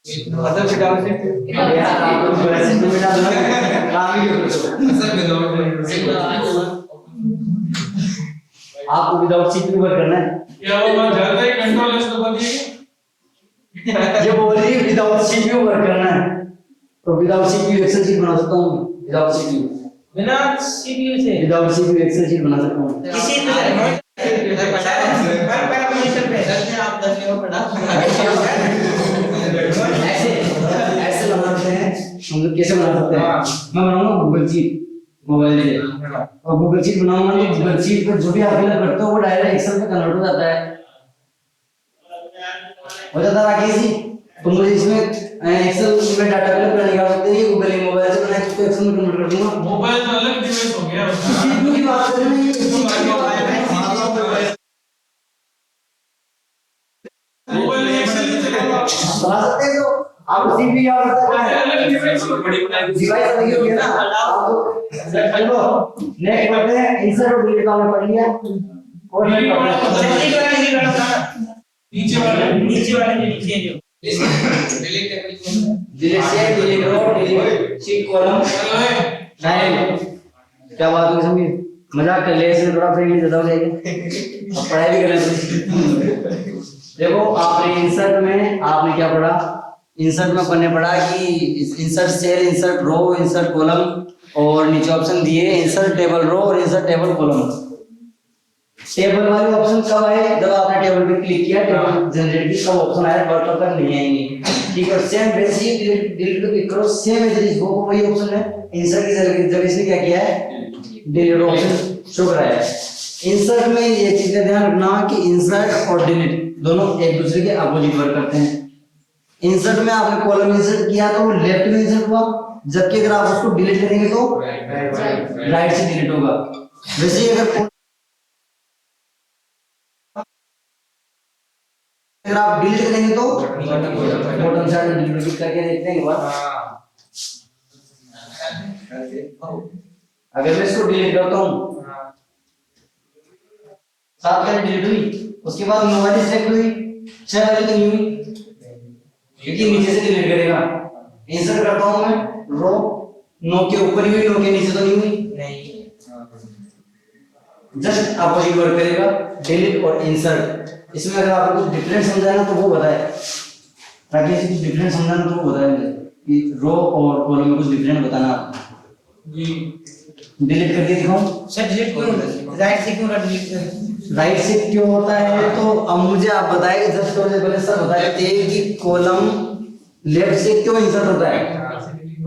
Speaker 3: मतलब विदाउट से
Speaker 6: यार आप लोग बड़े सिस्टम में डाल दो काम ही करो
Speaker 3: सर विदाउट
Speaker 6: आपको विदाउट सीपीयू वर्क करना है
Speaker 1: क्या वो मैं ज्यादा ही कंट्रोल एस दबा दिए
Speaker 6: ये बोल रही है विदाउट सीपीयू वर्क करना है तो विदाउट सीपीयू एक्सेल शीट बना सकता हूं विदाउट सीपीयू
Speaker 3: बिना सीपीयू से
Speaker 6: विदाउट सीपीयू एक्सेल शीट बना सकता हूं
Speaker 3: किसी तरह पता है पर मॉनिटर पे दस आप 10 में पढ़ा
Speaker 6: ऐसे ऐसे बना सकते हैं हम लोग कैसे बना सकते हैं मैं बनाऊंगा गूगल शीट मोबाइल में और गूगल शीट बनाऊंगा तो गूगल शीट पर जो भी आप फिल करते हो वो डायरेक्ट एक्सेल में कन्वर्ट हो जाता है हो जाता है राकेश जी तो मुझे इसमें एक्सेल में डाटा फिल करने की आवश्यकता नहीं है गूगल ही मोबाइल से बनाए तो एक्सेल में कन्वर्ट कर दूंगा
Speaker 1: मोबाइल तो अलग डिवाइस हो गया
Speaker 6: सीपीयू की बात कर रहे हैं
Speaker 1: मोबाइल में एक्सेल नहीं चलेगा
Speaker 6: बना सकते हैं तो आप सीपीयू क्या करता है
Speaker 1: अलग डिवाइस हो बड़ी बनाई
Speaker 6: डिवाइस अलग हो गया ना आप चलो नेक्स्ट पढ़ते हैं इंसर्ट और डिलीट का हमने पढ़ लिया और
Speaker 1: नीचे वाले
Speaker 3: नीचे वाले नीचे जो
Speaker 6: डिलीट से delete row delete sheet column nine क्या बात हुई समझिए मजाक कर ले इससे थोड़ा फ्रेंडली ज्यादा हो जाएगा अब पढ़ाई भी करें देखो आपने इंसर्ट में आपने क्या पढ़ा इंसर्ट में पढ़ने पढ़ा कि insert cell insert row insert column और नीचे ऑप्शन दिए इंसर्ट टेबल रो और इंसर्ट टेबल कॉलम टेबल वाले ऑप्शन कब आए जब आपने टेबल पे क्लिक किया टेबल जनरेट की तब ऑप्शन आया वर्ड तक नहीं आएंगे ठीक है सेम वैसे ही डिलीट पे क्लिक करो सेम एज वो वही ऑप्शन है इंसर्ट की जगह इसने क्या किया है डिलीट ऑप्शन शो कराया है इंसर्ट में ये चीज का ध्यान रखना कि इंसर्ट और डिलीट दोनों एक दूसरे के अपोजिट वर्क करते हैं इंसर्ट में आपने कॉलम इंसर्ट किया तो वो लेफ्ट में इंसर्ट हुआ जबकि अगर आप उसको डिलीट करेंगे तो राइट से डिलीट होगा वैसे ही अगर आप डिलीट करेंगे तो बॉटम साइड में डिलीट करके देखते हैं एक बार अगर मैं इसको डिलीट करता हूं सात बार डिलीट हुई उसके बाद 9 वाली सिलेक्ट हुई 6 वाली तो नहीं हुई क्योंकि नीचे से डिलीट करेगा इंसर्ट करता हूं मैं रो 9 के ऊपर ही हुई 9 के नीचे तो नहीं हुई
Speaker 3: नहीं
Speaker 6: जस्ट अपोजिट वर्क करेगा डिलीट और इंसर्ट इसमें अगर आपको कुछ डिफरेंट समझा ना तो वो बताए ताकि ऐसे कुछ डिफरेंट समझाना तो वो बताए मुझे कि रो और कॉलम में कुछ डिफरेंट बताना
Speaker 1: जी
Speaker 6: डिलीट करके दिखाऊं
Speaker 3: सर डिलीट क्यों राइट से क्यों डिलीट कर
Speaker 6: राइट से क्यों होता है तो अब मुझे आप बताएंगे जस्ट थोड़े पहले सर बताए थे कि कॉलम लेफ्ट से क्यों इंसर्ट होता है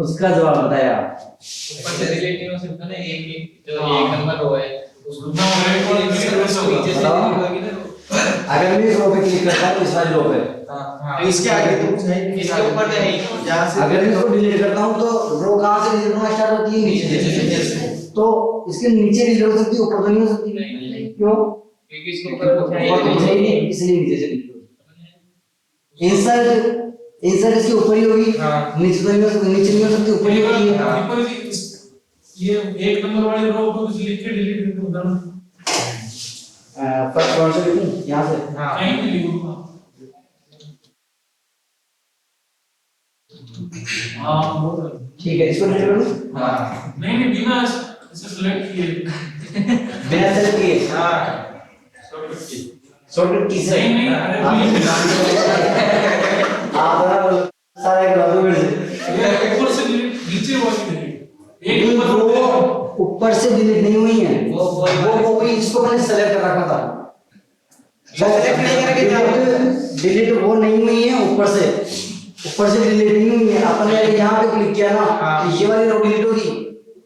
Speaker 6: उसका जवाब बताया आप
Speaker 5: ऊपर से डिलीट नहीं हो सकता ना एक जो एक नंबर रो है उसको
Speaker 1: ना राइट को इंसर्ट
Speaker 3: नीचे से
Speaker 6: बताओ।
Speaker 3: डिलीट होगी ना
Speaker 6: अगर मैं इस रो पे क्लिक करता हूं तो इस वाली रो पे
Speaker 3: हां इसके आगे तो कुछ है इसके ऊपर तो है जहां से
Speaker 6: अगर मैं इसको डिलीट करता हूं तो रो कहां से डिलीट होना स्टार्ट होती है नीचे से तो इसके नीचे डिलीट हो सकती है ऊपर तो नहीं हो सकती क्यों
Speaker 5: क्योंकि इसके ऊपर कुछ है
Speaker 6: ऊपर तो कुछ है ही नहीं इसलिए नीचे से डिलीट होगी इंसर्ट इसके ऊपर ही होगी नीचे तो नहीं हो सकती नीचे नहीं हो सकती ऊपर ही होगी
Speaker 1: ऊपर ये एक नंबर वाले रो को कुछ लिख के डिलीट करके उदाहरण
Speaker 6: फर्स्ट कौन सा लिखूं यहां से
Speaker 1: कहीं भी लिखूंगा हाँ वो
Speaker 6: ठीक है इसको डिलीट करूं
Speaker 1: नहीं नहीं बिना इसे सेलेक्ट किए
Speaker 6: बिना सेलेक्ट किए
Speaker 3: हां
Speaker 6: शॉर्टकट की से
Speaker 1: नहीं नहीं अरे
Speaker 6: आप सारा एक लादो मेरे से
Speaker 1: ये ऊपर से नीचे वाली डिलीट एक ऊपर
Speaker 6: वो ऊपर से डिलीट नहीं हुई है वो वही इसको मैंने सेलेक्ट कर रखा था
Speaker 3: सेलेक्ट नहीं करके क्या
Speaker 6: डिलीट वो नहीं हुई है ऊपर से डिलीट नहीं हुई है अपन ने यहाँ पे क्लिक किया ना तो ये वाली रो डिलीट होगी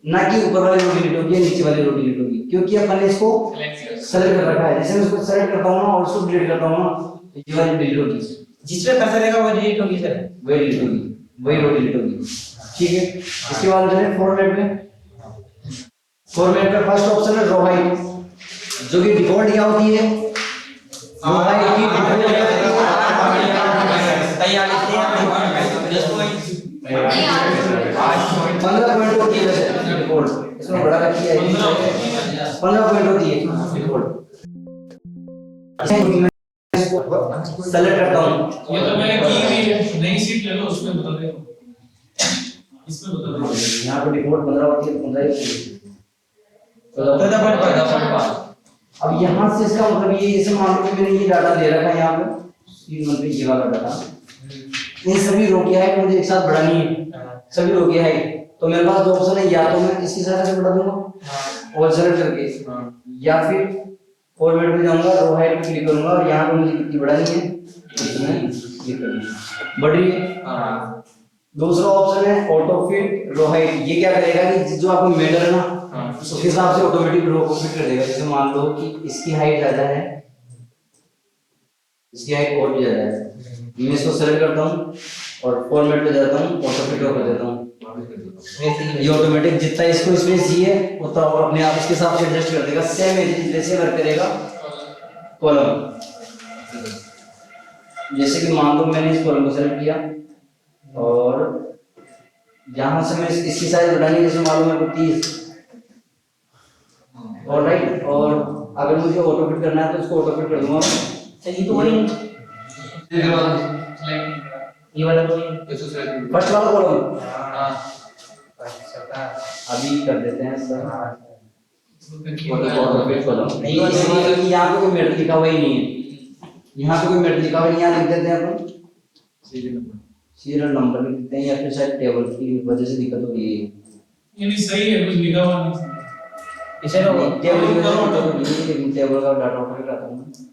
Speaker 6: ना कि ऊपर वाली रो डिलीट होगी नीचे वाली रो डिलीट होगी क्योंकि अपन ने इसको सेलेक्ट कर रखा है जैसे मैं इसको सेलेक्ट करता हूँ ना और इसको डिलीट करता हूँ ना तो ये वाली डिलीट होगी
Speaker 3: जिसमें कर्सर रहेगा वो डिलीट होगी सर
Speaker 6: वही डिलीट होगी वही रो डिलीट होगी ठीक है इसके बाद चलें फॉर्मेट में फर्स्ट ऑप्शन है रो हाइट जो कि डिफॉल्ट क्या होती है रो हाइट की
Speaker 3: तैयार लिखते हैं जस्ट पॉइंट
Speaker 4: नहीं आ रहा
Speaker 6: 15 पॉइंट होती है वैसे डिफॉल्ट इसमें बड़ा रखी है 15 पॉइंट होती है डिफॉल्ट सेलेक्ट करता हूं
Speaker 1: ये तो मैंने की हुई है नई सीट ले लो उसमें बता दे इसमें बता दे
Speaker 6: यहां पे डिफॉल्ट 15 होती है 15 ही होती है
Speaker 3: 14.5
Speaker 6: अब यहां से इसका मतलब ये इसे मान लो कि मैंने ये डाटा दे रखा है यहां पे स्क्रीन में ये वाला डाटा इन सभी रो की हाइट मुझे एक साथ बढ़ानी है सभी रो की हाइट तो मेरे पास दो ऑप्शन है या तो मैं इसकी साइड से बढ़ा दूंगा और सेलेक्ट करके या फिर फॉर्मेट में जाऊंगा रो हाइट पे क्लिक करूंगा और यहां पे मुझे कितनी बढ़ानी है इसमें क्लिक करनी बढ़ रही है दूसरा ऑप्शन है ऑटो फिट रो हाइट ये क्या करेगा कि जो आपको मेजर है ना उसके हिसाब से ऑटोमेटिक रो को फिट कर देगा जैसे मान लो कि इसकी हाइट ज्यादा है इसकी हाइट और भी ज्यादा है मैं इसको सेलेक्ट करता हूं और फॉर्मेट पे जाता हूं ऑटो फिट कर देता हूं ये ऑटोमेटिक जितना इसको स्पेस चाहिए उतना अपने आप इसके हिसाब से एडजस्ट कर देगा सेम जैसे वर्क करेगा कॉलम जैसे कि मान लो मैंने इस कॉलम को सेलेक्ट किया और यहां से मैं इसकी साइज बढ़ानी है जैसे मान लो मेरे को 30 ऑलराइट और अगर मुझे ऑटो फिट करना है तो इसको ऑटो फिट कर दूंगा
Speaker 3: चलिए तो वही ये वाला तो
Speaker 6: फर्स्ट वाला कॉलम अभी कर देते हैं सर ऑटो फिट कॉलम नहीं इसलिए क्योंकि यहां पे कोई मेथड लिखा हुआ ही नहीं है यहां पे कोई मेथड लिखा हुआ नहीं यहां लिख देते हैं अपन सीरियल नंबर लिख देते हैं या फिर शायद टेबल की वजह से दिक्कत हो रही है
Speaker 1: ये नहीं सही है कुछ लिखा हुआ नहीं
Speaker 3: इसे लो
Speaker 6: टेबल की वजह से टेबल का डाटा ऑटो फिट आता है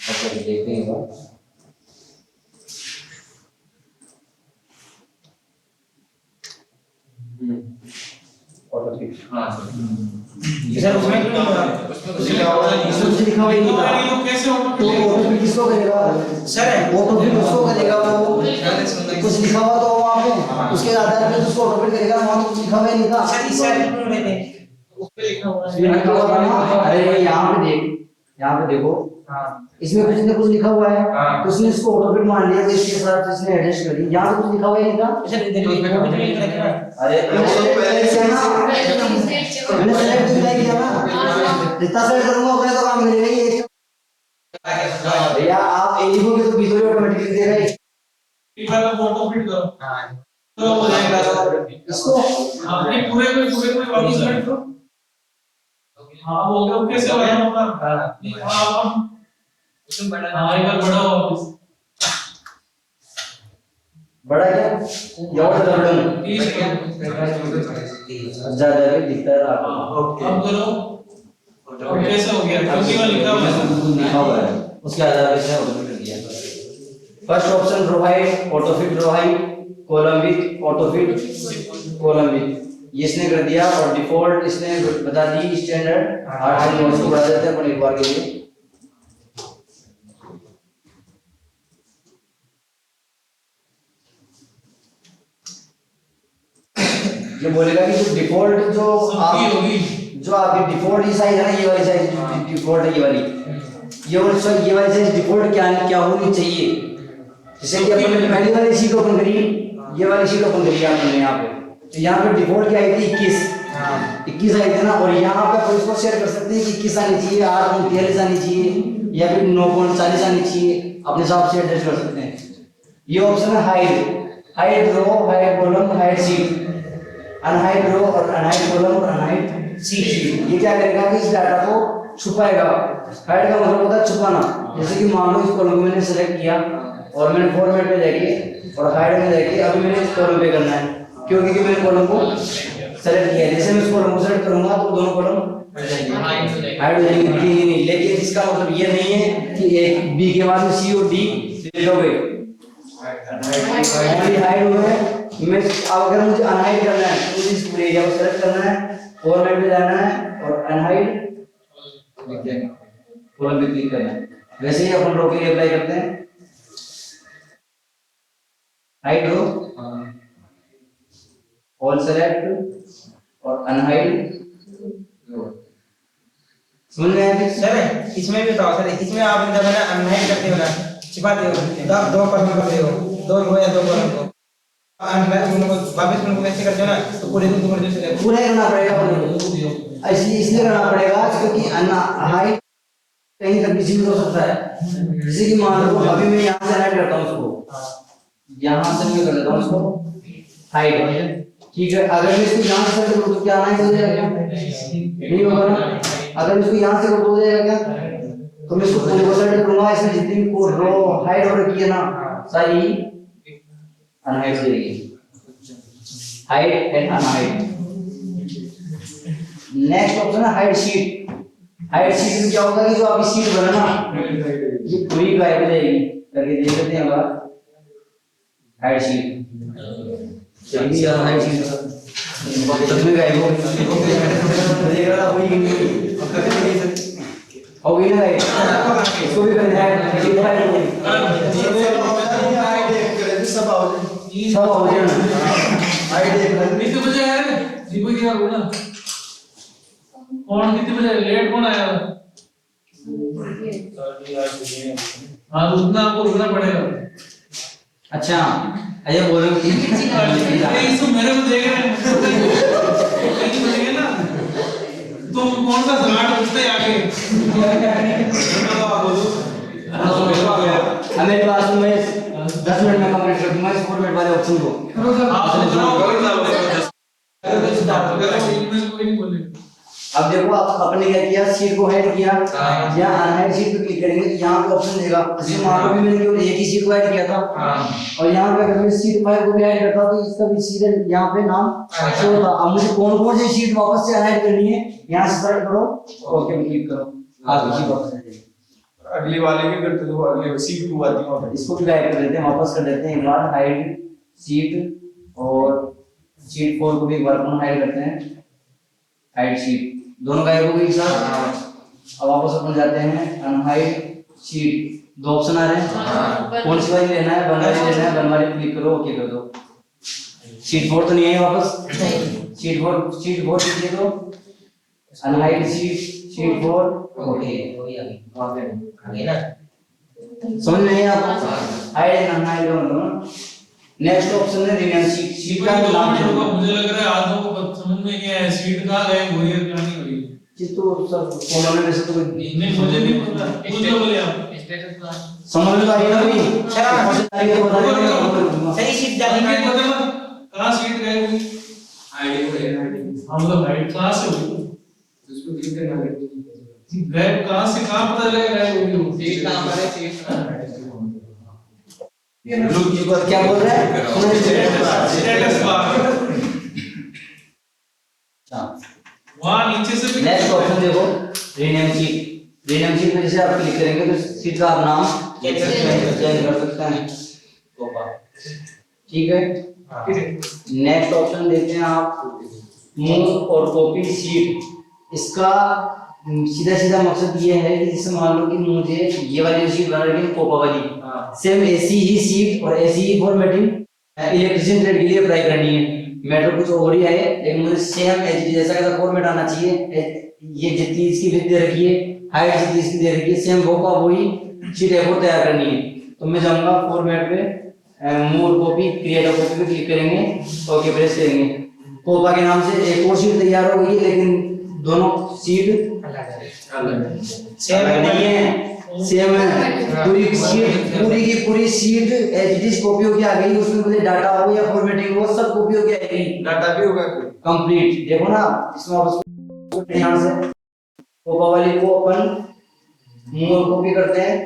Speaker 6: अच्छा देखते हैं ऑटो फिट
Speaker 2: हां सर
Speaker 3: सर उसमें
Speaker 6: इसमें कुछ लिखा हुआ ही नहीं था
Speaker 1: तो कैसे ऑटो
Speaker 6: तो ऑटो फिट किसको करेगा
Speaker 3: सर
Speaker 6: ऑटो फिट उसको करेगा वो कुछ लिखा हुआ तो वहां पे उसके आधार पे उसको ऑटो फिट करेगा वहां तो कुछ लिखा हुआ ही नहीं था
Speaker 3: सर इस साइड में रहते उस पे लिखा हुआ है
Speaker 6: इसमें लिखा हुआ था ना अरे यहाँ पे देखो
Speaker 3: हां
Speaker 6: इसमें कुछ ना कुछ लिखा हुआ है
Speaker 3: हाँ।
Speaker 6: तो उसने इसको ऑटो फिट मान लिया तो इसके साथ इसने एडजस्ट कर दिया यहाँ पे कुछ लिखा हुआ ही नहीं था
Speaker 3: सर इधर लिखा हुआ है
Speaker 6: अरे मैंने सेलेक्ट तो नहीं किया ना जितना सेलेक्ट करूंगा उतना तो काम करेगा ये भैया आप ए लिखोगे तो बी तो ऑटोमेटिक लिख देगा ये
Speaker 1: एक बार आप ऑटो फिट करो
Speaker 3: हां
Speaker 1: तो हो जाएगा
Speaker 6: इसको
Speaker 1: आपने पूरे में वापस सेलेक्ट करो हाँ वो लोग कैसे हो गया होगा हां हम
Speaker 5: उसमें बड़ा
Speaker 1: हाँ एक बार बड़ा हो वापस
Speaker 6: बड़ा क्या या और ज्यादा बड़ा
Speaker 1: 30
Speaker 6: ज्यादा भी दिखता है आपको
Speaker 1: अब करो अब कैसे हो गया क्योंकि वहाँ लिखा हुआ है
Speaker 6: लिखा हुआ है उसके आधार पे इसने ऑटो फिट कर दिया first option provide auto fit provide column with auto fit column with ये इसने कर दिया और डिफॉल्ट इसने बता दी स्टैंडर्ड 8 से 9 से बढ़ा देते हैं अपन एक बार के लिए ये बोलेगा कि जो डिफॉल्ट जो
Speaker 1: सबकी होगी
Speaker 6: जो आपकी डिफॉल्ट साइज है ना ये वाली साइज डिफॉल्ट है ये वाली ये वाली साइज डिफॉल्ट क्या होनी चाहिए जैसे कि अपन ने पहली वाली शीट ओपन करी ये वाली शीट ओपन करी आपने यहाँ पे तो यहाँ पे डिफॉल्ट क्या आई थी 21 आई थी ना और यहाँ पे आप इसको शेयर कर सकते हैं कि 21 आनी चाहिए 8.43 आनी चाहिए या फिर 9.40 आनी चाहिए अपने हिसाब से एडजस्ट कर सकते हैं ये ऑप्शन है hide hide row, hide column, hide sheet, unhide row और अनहाइड कॉलम और अनहाइड शीट। ये क्या करेगा कि इस डाटा को छुपाएगा। हाइड का मतलब होता है छुपाना। जैसे कि मान लो इस कॉलम को मैंने सेलेक्ट किया और मैंने फॉर्मेट पे जाके और हाइड में जाके अभी मैंने इस कॉलम पे करना है, क्योंकि मैंने कॉलम को सेलेक्ट किया है। जैसे मैं इस कॉलम को सेलेक्ट करूंगा तो दोनों कॉलम हाइड हो जाएंगे, दिखेंगे नहीं। लेकिन इसका मतलब ये नहीं है कि एक बी के बाद में सी और डी डिलीट हो गए, ओनली हाइड हुए। मैं अब अगर मुझे अनहाइड करना है तो मुझे इस पूरे एरिया को सेलेक्ट करना है, फॉर्मेट पे जाना है और अनहाइड कॉलम पे क्लिक करना है। वैसे ही अपन रो के लिए अप्लाई करते हैं, हाइड रो, ऑल सेलेक्ट और अनहाइड। समझ में आया?
Speaker 3: सर इसमें भी बताओ सर, इसमें आप जब है ना अनहाइड करते हो ना, छिपाते हो तो आप दो कॉलम करते हो, दो रो या दो कॉलम को अनहाइड उनको वापस उनको कैसे करते हो ना, तो पूरे को पूरे से
Speaker 6: पूरा करना पड़ेगा अपन को। इसलिए करना पड़ेगा क्योंकि अनहाइड कहीं तक भी हो सकता है। जैसे कि मान लो अभी मैं यहाँ से हाइड करता हूँ उसको, यहाँ से मैं कर देता हूँ उसको हाइड, ठीक है। अगर मैं इसको यहाँ से कर दूँ तो क्या हाइड हो जाएगा? नहीं होगा ना। अगर इसको यहाँ से कर दूँ हो जाएगा क्या? तो मैं इसको पूरे को सेलेक्ट करूँगा, इसमें जितनी भी रो हाइड हो रखी है ना सारी अनहाइड हो जाएगी, hide and unhide. Next option है हाइड शीट। हाइड शीट में क्या होगा कि जो आपकी शीट बना ना ये पूरी गायब हो जाएगी। करके देख लेते हैं बात हाइड शीट। चलिए यार हाइड शीट सच में गायब हो गई। देख रहा था वही नहीं अब करके नहीं सकते हो गई ना गायब। इसको भी करना है शीट हाइड हो गई, सब हो जाए हाइड देख ले।
Speaker 1: कितने बजे आया रे दीपक यार बोला कौन कितने बजे लेट कौन आया? हाँ उतना आपको रुकना पड़ेगा।
Speaker 6: अच्छा अजय बोलो कि
Speaker 1: इसको मेरे को देख रहे हैं ना, तुम कौन सा स्मार्ट पूछते आगे
Speaker 6: हमें क्लास में 10 मिनट में कंप्लीट कर दूंगा इस फॉर्मेट वाले ऑप्शन को। अब देखो आप अपने क्या किया, शीट को हाइड किया या अनहाइड शीट पे क्लिक करेंगे तो यहाँ पे ऑप्शन देगा। जैसे मान लो भी मैंने केवल एक ही शीट को हाइड किया था और यहाँ पे अगर मैं शीट 5 को भी हाइड करता तो इसका भी सीधे यहाँ पे नाम शो होता। अब मुझे कौन कौन सी शीट वापस से हाइड करनी है यहाँ से सेलेक्ट करो, ओके पे क्लिक करो, आप शीट वापस आ जाएगी।
Speaker 2: अगली वाले भी करते तो अगले सीट 2 आती है।
Speaker 6: इसको भी हाइड कर देते हैं, वापस कर देते हैं एक बार हाइड शीट और शीट 4 को भी एक बार अपन हाइड करते हैं, हाइड शीट दोनों गायब हो गई एक साथ। अब वापस अपन जाते हैं अनहाइड शीट, दो ऑप्शन आ रहे हैं, कौन सी वाली लेना है? वन वाली लेना है, वन वाली क्लिक करो, ओके कर दो। शीट 4 तो नहीं है वापस, शीट 4 कीजिए तो अनहाइड शीट 4 ओके हो गई ना, समझ में नहीं आपको? हाइड एंड अनहाइड दोनों। नेक्स्ट ऑप्शन है रीनेम शीट। शीट का नाम
Speaker 1: होगा, मुझे लग रहा है आधों को समझ में नहीं आया सीट कहां गए हुई है क्या नहीं हुई।
Speaker 6: जी तो सर फॉलो में वैसे तो
Speaker 1: नहीं मुझे नहीं पता, कुछ तो बोले आप
Speaker 5: स्टेटस का
Speaker 6: समझ में आ रही है ना भाई?
Speaker 3: सही शीट डालनी
Speaker 1: ये
Speaker 3: है।
Speaker 1: पता ना कहां सीट गए हुई
Speaker 2: आईडी को लेना
Speaker 1: हम लोग हाइट कहां से हुई
Speaker 2: उसको क्लिक करना है।
Speaker 1: गए कहां से कहां पता चलेगा गए हुई
Speaker 5: सीट का हमारे सीट का
Speaker 6: क्या बोल रहे हैं?
Speaker 1: स्टेटस बार वहां नीचे से भी
Speaker 6: नेक्स्ट ऑप्शन देखो रीनेम शीट। रीनेम शीट में जैसे आप क्लिक करेंगे तो सीट का आप नाम चेंज कर सकते हैं, ठीक है। नेक्स्ट ऑप्शन देते हैं आप मूव और कॉपी सीट। इसका सीधा सीधा मकसद ये है कि जैसे मान लो कि मुझे ये वाली शीट बना रही है कोपा वाली, सेम ऐसी ही सीट और ऐसी ही फॉर्मेटिंग इलेक्ट्रिशियन ट्रेड के लिए अप्लाई करनी है। मैटर कुछ और ही है लेकिन मुझे सेम जैसा का फॉर्मेट आना चाहिए। ये जितनी इसकी विड्थ दे रखी है, हाइट जितनी इसकी दे रखी है, सेम वो का वही शीट A4 तैयार करनी है। तो मैं जाऊंगा फॉर्मेट पे मूव कॉपी क्रिएट कॉपी पे क्लिक करेंगे, ओके प्रेस करेंगे। कोपा के नाम से एक और शीट तैयार हो गई लेकिन दोनों शीट
Speaker 3: सेम
Speaker 6: नहीं है, सेम है पूरी शीट पूरी की पूरी sheet as it is copy होके आ गई उसमें मुझे डाटा हो या फॉर्मेटिंग हो सब कॉपी होके आ गई
Speaker 2: डाटा भी होगा
Speaker 6: कंप्लीट देखो ना इसमें आप उसको यहां से कोपा वाली को अपन मोर कॉपी करते हैं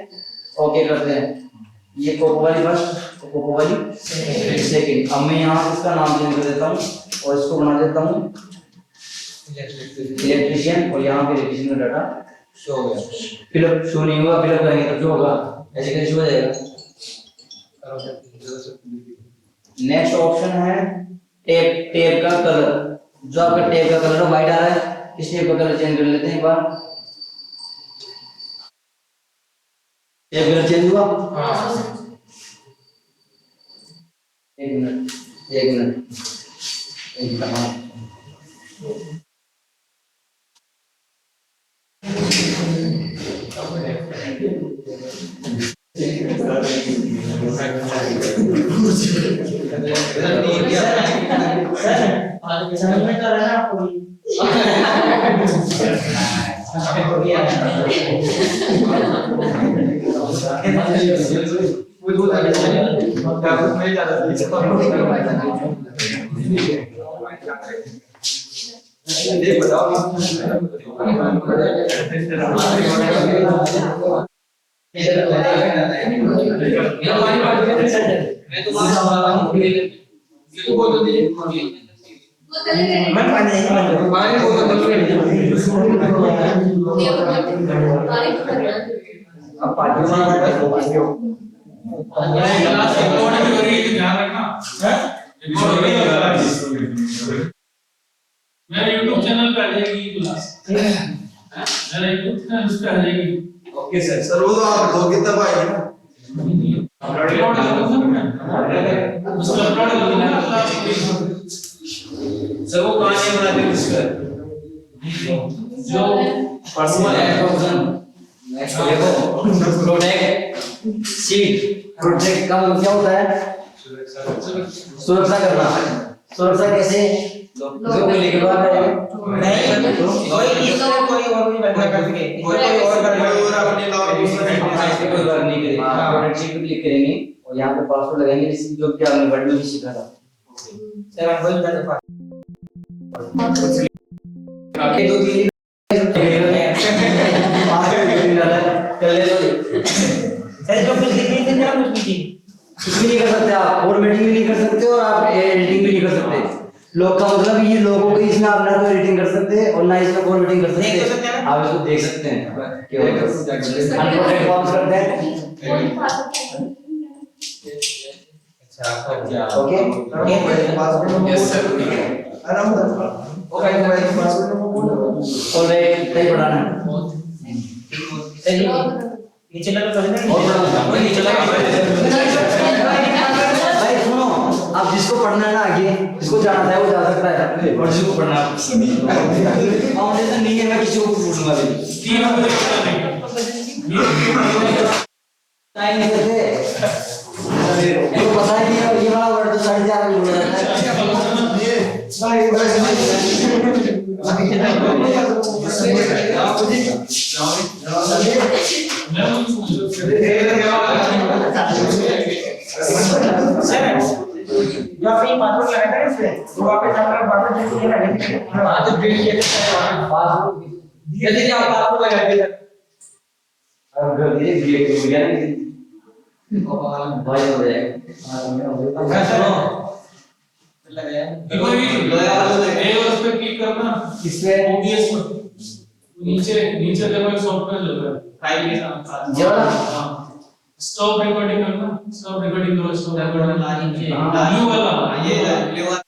Speaker 6: ओके करते हैं ये कोपा वाली फर्स्ट कोपा वाली सेकंड अब मैं यहां इसका नाम चेंज कर देता हूं और इसको बना देता हूं इलेक्ट्रिशियन और यहां पे इलेक्ट्रिशियन का डाटा
Speaker 3: शो हो गया
Speaker 6: फिलअप शो नहीं होगा फिलअप करेंगे तो जो होगा ऐसे कैसे हो जाएगा नेक्स्ट ऑप्शन है टेप का कलर जो आपका टेप का कलर व्हाइट आ रहा है इस टेप का कलर चेंज कर लेते हैं एक बार टेप कलर चेंज हुआ एक मिनट एक मिनट
Speaker 1: मेरा YouTube चैनल पे आ जाएगी क्लास मेरा YouTube चैनल पे आ जाएगी
Speaker 2: ओके सर वो तो आप दो कितना पाएंगे ना
Speaker 1: उसका अपलोड कर देना क्लास
Speaker 2: सर वो कहानी बनाते हैं इसका
Speaker 1: जो
Speaker 6: पर्सनल ऑप्शन देखो प्रोटेक्ट सीट प्रोटेक्ट का मतलब क्या होता है सुरक्षा करना सुरक्षा कैसे जो कोई लिखे बात है
Speaker 3: नहीं कोई इसको कोई और भी बदला कर सके कोई और कर
Speaker 2: अपने नाम
Speaker 6: कोई बात नहीं करेंगे प्रोटेक्ट सीट पे क्लिक करेंगे और यहाँ पे पासवर्ड लगाएंगे जिससे जो कि आपने वर्ड में भी सीखा था
Speaker 3: सर हम बोल रहे
Speaker 6: आगे दो तीन कर ले लो
Speaker 3: सर जो कुछ लिखी थी ना कुछ लिखी
Speaker 6: कुछ भी नहीं कर सकते आप फॉर्मेटिंग भी नहीं कर सकते और आप एडिटिंग भी नहीं कर सकते लॉग का मतलब ये लोगों को इसमें आप ना तो एडिटिंग कर सकते और ना इसमें फॉर्मेटिंग कर
Speaker 3: देख सकते
Speaker 6: सकते
Speaker 3: हैं ना?
Speaker 6: आप इसको देख सकते हैं क्यों अनप्रोटेक्टेड फॉर्म्स करते हैं ओके
Speaker 2: यस सर आराम से ओके मोबाइल पासवर्ड नंबर बोलो
Speaker 6: ऑलराइट सही पढ़ाना है
Speaker 3: नीचे लगा कर देना
Speaker 6: और पढ़ाऊंगा
Speaker 3: कोई नीचे लगा
Speaker 6: भाई सुनो आप जिसको पढ़ना है ना आगे जिसको जाना है वो जा सकता है और जिसको पढ़ना है फाउंडेशन नहीं है मैं किसी को पूछूंगा भी
Speaker 1: तीन बजे
Speaker 6: टाइम नहीं देते तो पता है कि ये वाला वर्ड तो साइड से आगे बोला जाता है
Speaker 3: सर जो आपने पासवर्ड लगाया था इसमें वो वापस हमारा पासवर्ड चेंज किया ना आज अपडेट किया
Speaker 6: पासवर्ड
Speaker 3: धीरे धीरे आप पासवर्ड लगा दिया
Speaker 6: अब कर दिए ये हो गया भाई हो जाएगा
Speaker 3: लगाया
Speaker 1: कोई भी ए उस पे क्लिक करना
Speaker 6: इसमें
Speaker 1: OBS पर नीचे नीचे देखो एक सॉफ्टवेयर चल रहा है फाइल के साथ
Speaker 6: ये वाला
Speaker 1: स्टॉप रिकॉर्डिंग करना स्टॉप रिकॉर्डिंग करो स्टॉप रिकॉर्डिंग
Speaker 3: नीचे
Speaker 1: ब्लू वाला
Speaker 2: ये